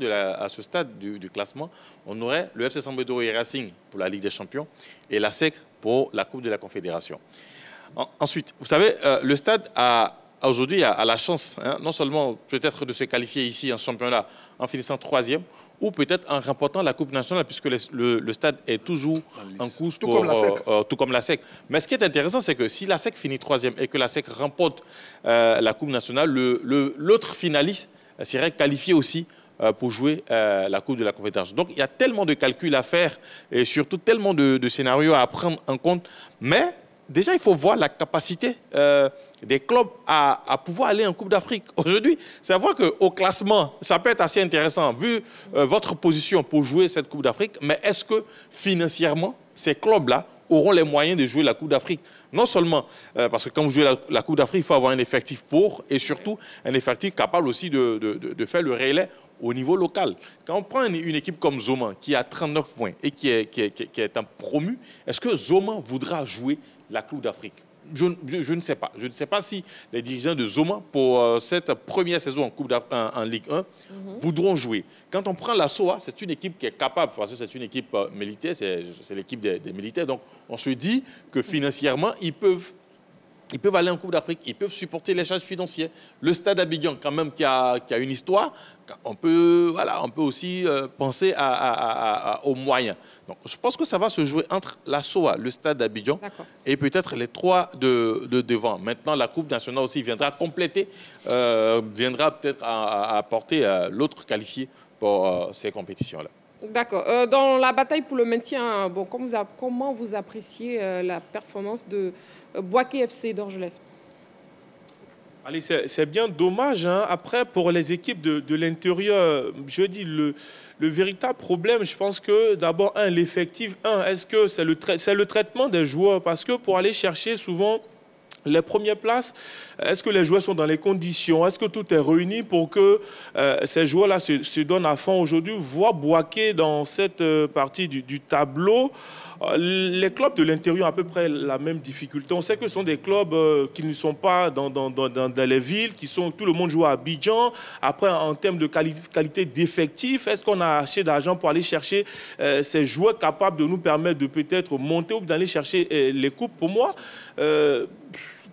du classement, on aurait le FC San Pedro et Racing pour la Ligue des Champions et la SEC pour la Coupe de la Confédération. Ensuite, vous savez, le Stade aujourd'hui a la chance, hein, non seulement peut-être de se qualifier ici en championnat en finissant 3e, ou peut-être en remportant la Coupe nationale, puisque le Stade est toujours en course tout comme la SEC. Mais ce qui est intéressant, c'est que si la SEC finit 3e et que la SEC remporte la Coupe nationale, l'autre finaliste serait qualifié aussi pour jouer la Coupe de la Confédération. Donc, il y a tellement de calculs à faire et surtout tellement de scénarios à prendre en compte. Mais déjà, il faut voir la capacité des clubs à pouvoir aller en Coupe d'Afrique. Aujourd'hui, c'est vrai qu'au classement, ça peut être assez intéressant, vu votre position pour jouer cette Coupe d'Afrique, mais est-ce que financièrement, ces clubs-là auront les moyens de jouer la Coupe d'Afrique? Non seulement parce que quand vous jouez la Coupe d'Afrique, il faut avoir un effectif pour, et surtout un effectif capable aussi de faire le relais au niveau local. Quand on prend une équipe comme Zoma, qui a 39 points et qui est un promu, est-ce que Zoma voudra jouer la Coupe d'Afrique? Je ne sais pas. Je ne sais pas si les dirigeants de Zoma, pour cette première saison en Ligue 1, voudront jouer. Quand on prend la SOA, c'est une équipe qui est capable, parce que c'est une équipe militaire, c'est l'équipe des militaires. Donc, on se dit que financièrement, ils peuvent aller en Coupe d'Afrique, ils peuvent supporter les charges financières. Le Stade Abidjan, quand même, qui a une histoire, on peut aussi penser aux moyens. Donc, je pense que ça va se jouer entre la SOA, le Stade d'Abidjan, et peut-être les trois de devant. Maintenant, la Coupe nationale aussi viendra compléter, viendra peut-être à apporter l'autre qualifié pour ces compétitions-là. D'accord. Dans la bataille pour le maintien, bon, comment vous appréciez la performance de Bouaké FC d'Orgelès? Allez, c'est bien dommage. Hein. Après, pour les équipes de l'intérieur, je dis le véritable problème, je pense que d'abord, l'effectif, est-ce que c'est le traitement des joueurs? Parce que pour aller chercher souvent les premières places, est-ce que les joueurs sont dans les conditions? Est-ce que tout est réuni pour que ces joueurs-là se donnent à fond aujourd'hui? Voir Bouaké dans cette partie du tableau, les clubs de l'intérieur ont à peu près la même difficulté. On sait que ce sont des clubs qui ne sont pas dans les villes, tout le monde joue à Abidjan. Après, en termes de qualité d'effectif, est-ce qu'on a assez d'argent pour aller chercher ces joueurs capables de nous permettre de peut-être monter ou d'aller chercher les coupes? Pour moi,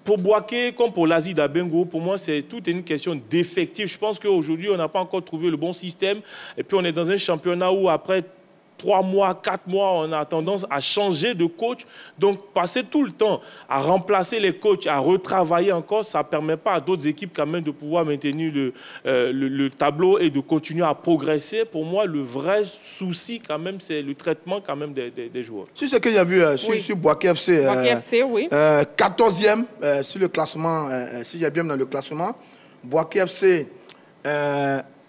pour Bouaké, comme pour l'Asie d'Abengo, pour moi, c'est toute une question d'effectif. Je pense qu'aujourd'hui, on n'a pas encore trouvé le bon système. Et puis, on est dans un championnat où, après 3 mois, 4 mois, on a tendance à changer de coach. Donc, passer tout le temps à remplacer les coachs, à retravailler encore, ça ne permet pas à d'autres équipes quand même de pouvoir maintenir le tableau et de continuer à progresser. Pour moi, le vrai souci quand même, c'est le traitement quand même des joueurs. C'est ce que j'ai vu sur Bouaké FC. Bouaké FC, oui. 14e sur le classement, si j'ai bien dans le classement. Bouaké FC...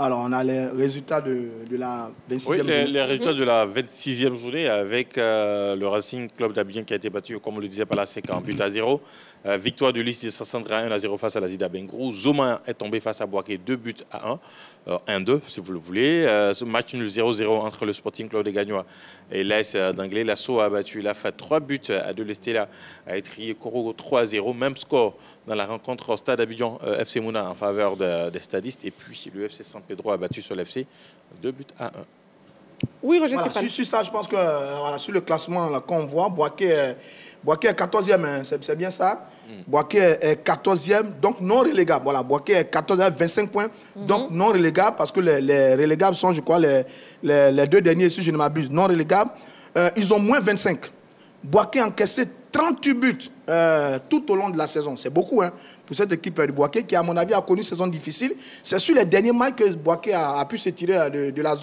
alors, on a les résultats de la 26e journée. Les résultats de la 26e journée avec le Racing Club d'Abidjan qui a été battu, comme on le disait, par la SEC en but à 0. Victoire de l'Is de Sassandra 1-0 face à la Zida Bengrou. Zoma est tombé face à Bouaké 2 buts à 1. 1-2 si vous le voulez. Ce match nul 0-0 entre le Sporting Club de Gagnoa et l'AS d'Anglais. La SO a battu la FAT 3 buts à 2. L'Estella a étrié Korogo 3-0. Même score dans la rencontre au Stade Abidjan FC Mouna en faveur des stadistes. Et puis le FC San Pedro a battu sur l'FC 2 buts à 1. Oui, Roger Stéphane. Sur ça, je pense que sur le classement qu'on voit, Bouaké est 14e, hein, c'est bien ça. Bouaké est 14e, donc non relégable. Voilà, Bouaké est 14e, 25 points, donc non relégable, parce que les relégables sont, je crois, les 2 derniers, si je ne m'abuse, non relégables. Ils ont moins 25. Bouaké a encaissé 38 buts tout au long de la saison. C'est beaucoup, hein, pour cette équipe de Bouaké, qui, à mon avis, a connu une saison difficile. C'est sur les derniers matchs que Bouaké a pu se tirer de la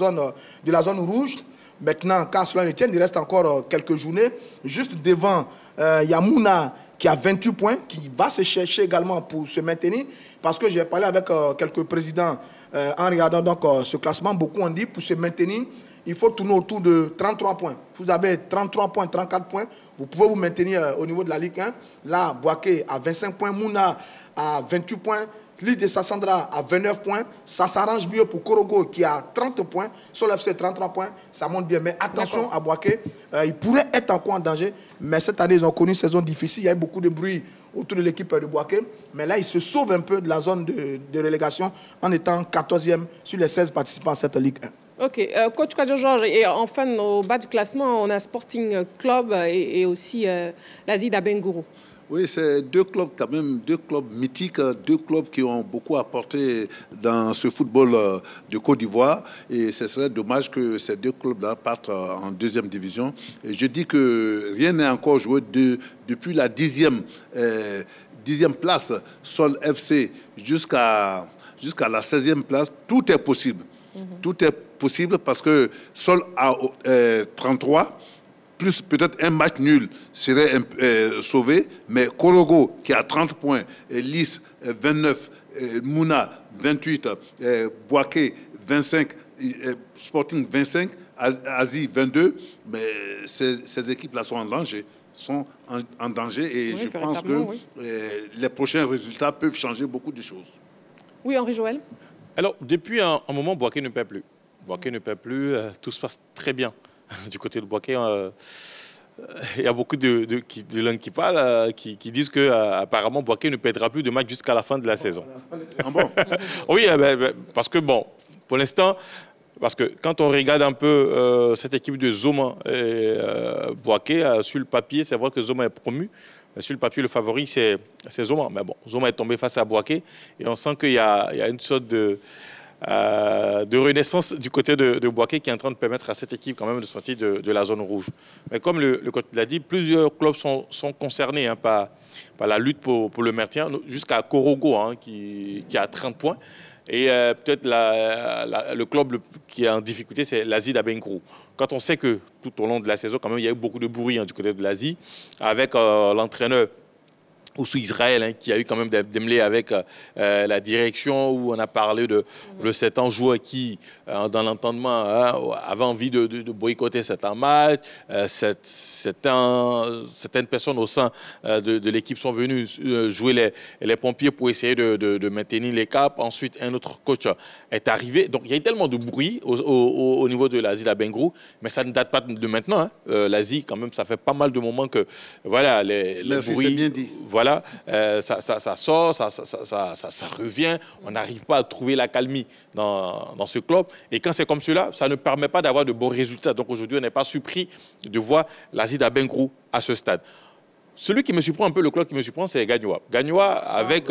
zone rouge. Maintenant, quand cela ne tient, il reste encore quelques journées. Juste devant, il y a Mouna qui a 28 points, qui va se chercher également pour se maintenir. Parce que j'ai parlé avec quelques présidents en regardant donc, ce classement. Beaucoup ont dit pour se maintenir, il faut tourner autour de 33 points. Vous avez 33 points, 34 points, vous pouvez vous maintenir au niveau de la Ligue 1. Là, Bouaké a 25 points, Mouna a 28 points, l'Is de Sassandra a 29 points. Ça s'arrange mieux pour Korogo qui a 30 points. Sur l'FC, 33 points, ça monte bien. Mais attention à Bouaké, il pourrait être encore en danger. Mais cette année, ils ont connu une saison difficile. Il y a eu beaucoup de bruit autour de l'équipe de Bouaké. Mais là, il se sauve un peu de la zone de relégation en étant 14e sur les 16 participants à cette Ligue 1. Ok, coach Kwadjo Georges, et enfin au bas du classement, on a Sporting Club et aussi l'Asie d'Abengourou. Oui, c'est 2 clubs quand même, 2 clubs mythiques, 2 clubs qui ont beaucoup apporté dans ce football de Côte d'Ivoire. Et ce serait dommage que ces 2 clubs-là partent en 2e division. Et je dis que rien n'est encore joué depuis la 10e place, Sol FC, jusqu'à la 16e place. Tout est possible. Tout est possible parce que Sol a 33, plus peut-être un match nul serait sauvé, mais Korogo qui a 30 points, Lys 29, Mouna 28, Bouaké 25, Sporting 25, Asie 22, mais ces équipes-là sont en danger. Et oui, je pense que les prochains résultats peuvent changer beaucoup de choses. Oui, Henri Joël. Alors, depuis un moment, Boaké ne perd plus. Boaké ne perd plus, tout se passe très bien. Du côté de Boaké, il y a beaucoup de langues qui parlent, qui disent qu'apparemment Boaké ne perdra plus de match jusqu'à la fin de la saison. Ah bon? Oui, parce que bon, pour l'instant, parce que quand on regarde un peu cette équipe de Zoma et Boaké, sur le papier, c'est vrai que Zoma est promu. Mais sur le papier, le favori, c'est Zoma. Mais bon, Zoma est tombé face à Boaké et on sent qu'il y a une sorte de renaissance du côté de Boaké qui est en train de permettre à cette équipe quand même de sortir de la zone rouge. Mais comme le coach l'a dit, plusieurs clubs sont concernés par la lutte pour le maintien, jusqu'à Korogo qui a 30 points. Et peut-être le club qui est en difficulté, c'est l'Asie d'Abengrou. Quand on sait que tout au long de la saison, quand même, il y a eu beaucoup de bruit du côté de l'Asie, avec l'entraîneur Oussou Israël, qui a eu quand même des démêlés avec la direction, où on a parlé de certains joueurs qui, dans l'entendement, avaient envie de boycotter certains matchs. Certaines personnes au sein de l'équipe sont venues jouer les pompiers pour essayer de maintenir les caps. Ensuite, un autre coach est arrivé. Donc, il y a eu tellement de bruit au niveau de l'Asie d'Abengrou, mais ça ne date pas de maintenant. L'Asie, quand même, ça fait pas mal de moments que, voilà, les bruits... bien dit. Voilà, ça sort, ça revient. On n'arrive pas à trouver la calmie dans ce club. Et quand c'est comme cela, ça ne permet pas d'avoir de bons résultats. Donc aujourd'hui, on n'est pas surpris de voir l'Asie d'Abengrou à ce stade. Celui qui me surprend un peu, le club qui me surprend, c'est Gagnoa. Gagnoa, avec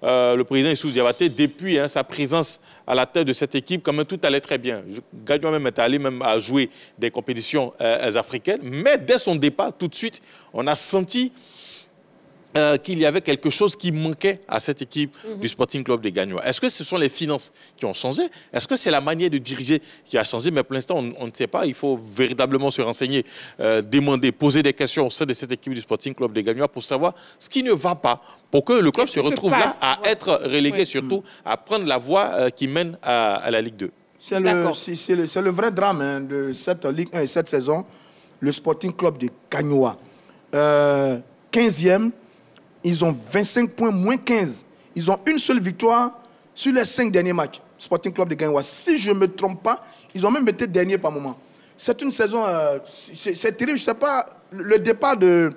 le président Issou Diabaté, depuis sa présence à la tête de cette équipe, quand même, tout allait très bien. Gagnoa même est allé à jouer des compétitions africaines. Mais dès son départ, tout de suite, on a senti qu'il y avait quelque chose qui manquait à cette équipe du Sporting Club de Gagnoa. Est-ce que ce sont les finances qui ont changé? Est-ce que c'est la manière de diriger qui a changé? Mais pour l'instant, on ne sait pas. Il faut véritablement se renseigner, demander, poser des questions au sein de cette équipe du Sporting Club de Gagnoa pour savoir ce qui ne va pas, pour que le club se retrouve là à être relégué, surtout à prendre la voie qui mène à la Ligue 2. C'est le vrai drame de cette Ligue 1 et cette saison. Le Sporting Club de Gagnoa. 15e. Ils ont 25 points, moins 15. Ils ont une seule victoire sur les 5 derniers matchs. Sporting Club de Gagnoa. Si je ne me trompe pas, ils ont même été derniers par moment. C'est une saison... c'est terrible. Je ne sais pas, le départ de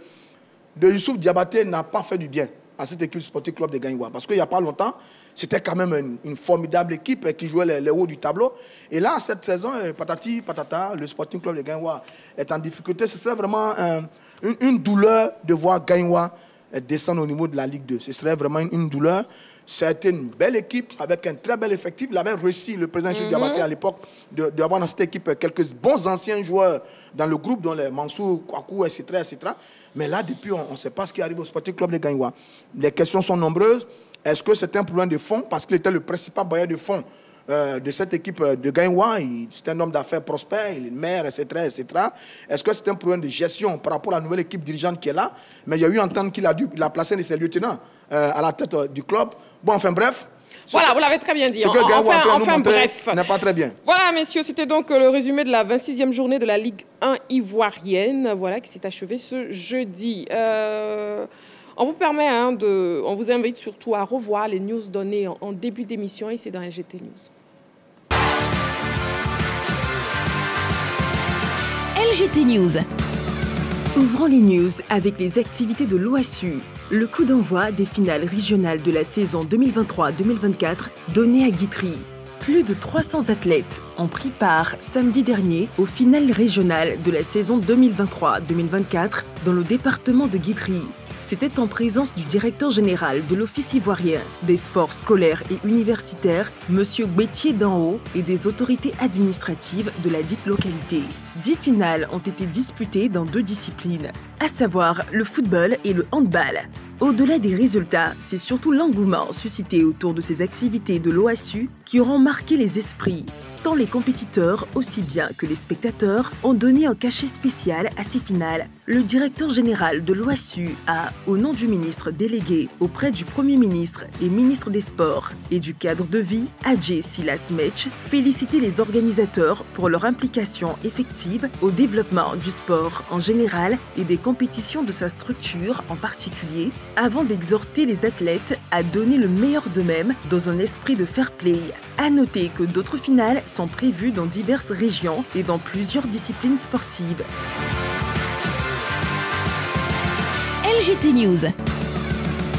Youssouf Diabaté n'a pas fait du bien à cette équipe Sporting Club de Gagnoa. Parce qu'il n'y a pas longtemps, c'était quand même une formidable équipe qui jouait les hauts du tableau. Et là, cette saison, patati, patata, le Sporting Club de Gagnoa est en difficulté. Ce serait vraiment une douleur de voir Gagnoa descendre au niveau de la Ligue 2. Ce serait vraiment une douleur. C'était une belle équipe avec un très bel effectif. Il avait réussi, le président Diabaté à l'époque, d'avoir dans cette équipe quelques bons anciens joueurs dans le groupe, dont les Mansour, Kwaku, etc., etc. Mais là, depuis, on ne sait pas ce qui arrive au Sporting Club de Gagnoa. Les questions sont nombreuses. Est-ce que c'est un problème de fonds? Parce qu'il était le principal bailleur de fonds de cette équipe de Gagnoa. C'est un homme d'affaires prospère, il est maire, etc., etc. Est-ce que c'est un problème de gestion par rapport à la nouvelle équipe dirigeante qui est là? Mais il y a eu entendre qu'il a placé un de ses lieutenants à la tête du club. Bon, enfin bref. Voilà, vous l'avez très bien dit. Ce que Gagnoa enfin bref. n'est pas très bien. Voilà, messieurs, c'était donc le résumé de la 26e journée de la Ligue 1 ivoirienne, voilà, qui s'est achevée ce jeudi. On vous permet, on vous invite surtout à revoir les news données en début d'émission, et c'est dans LGT News. LGT News. Ouvrons les news avec les activités de l'OASU. Le coup d'envoi des finales régionales de la saison 2023-2024 donné à Guitry. Plus de 300 athlètes ont pris part samedi dernier aux finales régionales de la saison 2023-2024 dans le département de Guitry. C'était en présence du directeur général de l'Office ivoirien des sports scolaires et universitaires, M. Bétier d'Enhaut, et des autorités administratives de la dite localité. 10 finales ont été disputées dans 2 disciplines, à savoir le football et le handball. Au-delà des résultats, c'est surtout l'engouement suscité autour de ces activités de l'OASU qui auront marqué les esprits. Tant les compétiteurs, aussi bien que les spectateurs, ont donné un cachet spécial à ces finales. Le directeur général de l'OASU a, au nom du ministre délégué auprès du Premier ministre et ministre des Sports et du cadre de vie, Adjé Silas Metch, félicité les organisateurs pour leur implication effective au développement du sport en général et des compétitions de sa structure en particulier, avant d'exhorter les athlètes à donner le meilleur d'eux-mêmes dans un esprit de fair play. À noter que d'autres finales sont prévues dans diverses régions et dans plusieurs disciplines sportives. LGT News.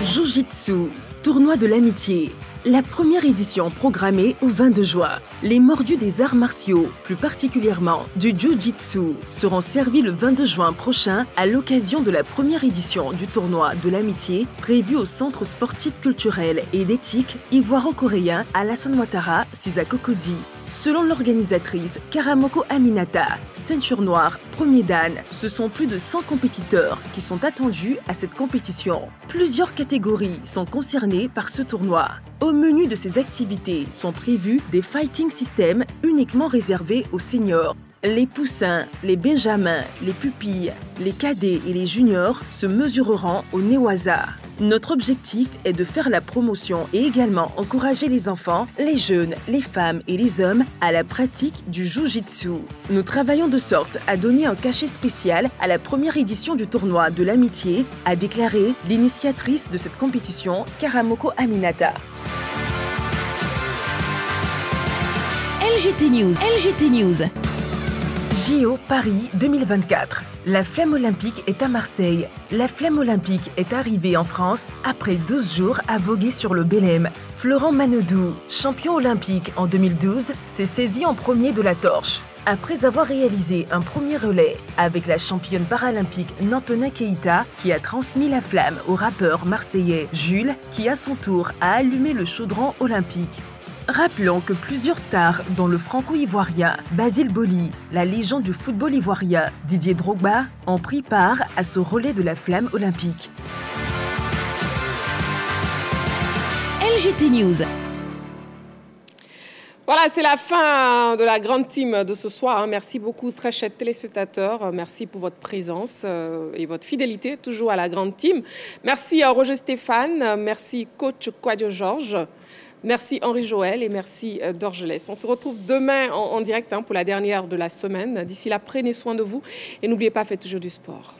Jiu-Jitsu, tournoi de l'amitié. La première édition programmée au 22 juin. Les mordus des arts martiaux, plus particulièrement du Jiu-Jitsu, seront servis le 22 juin prochain à l'occasion de la première édition du tournoi de l'amitié prévu au Centre sportif culturel et d'éthique ivoiro-coréen Alassane Ouattara, Sisakokodi. Selon l'organisatrice Karamoko Aminata, ceinture noire, premier dan, ce sont plus de 100 compétiteurs qui sont attendus à cette compétition. Plusieurs catégories sont concernées par ce tournoi. Au menu de ces activités sont prévus des fighting systems uniquement réservés aux seniors. Les poussins, les benjamins, les pupilles, les cadets et les juniors se mesureront au Newaza. Notre objectif est de faire la promotion et également encourager les enfants, les jeunes, les femmes et les hommes à la pratique du Jiu-Jitsu. Nous travaillons de sorte à donner un cachet spécial à la première édition du tournoi de l'amitié, a déclaré l'initiatrice de cette compétition, Karamoko Aminata. LGT News. LGT News. JO Paris 2024. La flamme olympique est à Marseille. La flamme olympique est arrivée en France après 12 jours à voguer sur le Belém. Florent Manodou, champion olympique en 2012, s'est saisi en premier de la torche. Après avoir réalisé un premier relais avec la championne paralympique Nantona Keita qui a transmis la flamme au rappeur marseillais Jules qui à son tour a allumé le chaudron olympique. Rappelons que plusieurs stars, dont le franco-ivoirien Basile Boli, la légende du football ivoirien Didier Drogba, ont pris part à ce relais de la flamme olympique. LGT News. Voilà, c'est la fin de la grande team de ce soir. Merci beaucoup, très chers téléspectateurs. Merci pour votre présence et votre fidélité, toujours à la grande team. Merci Roger Stéphane, merci coach Quadio Georges. Merci Henri Joël et merci Dorgelès. On se retrouve demain en direct pour la dernière de la semaine. D'ici là, prenez soin de vous et n'oubliez pas, faites toujours du sport.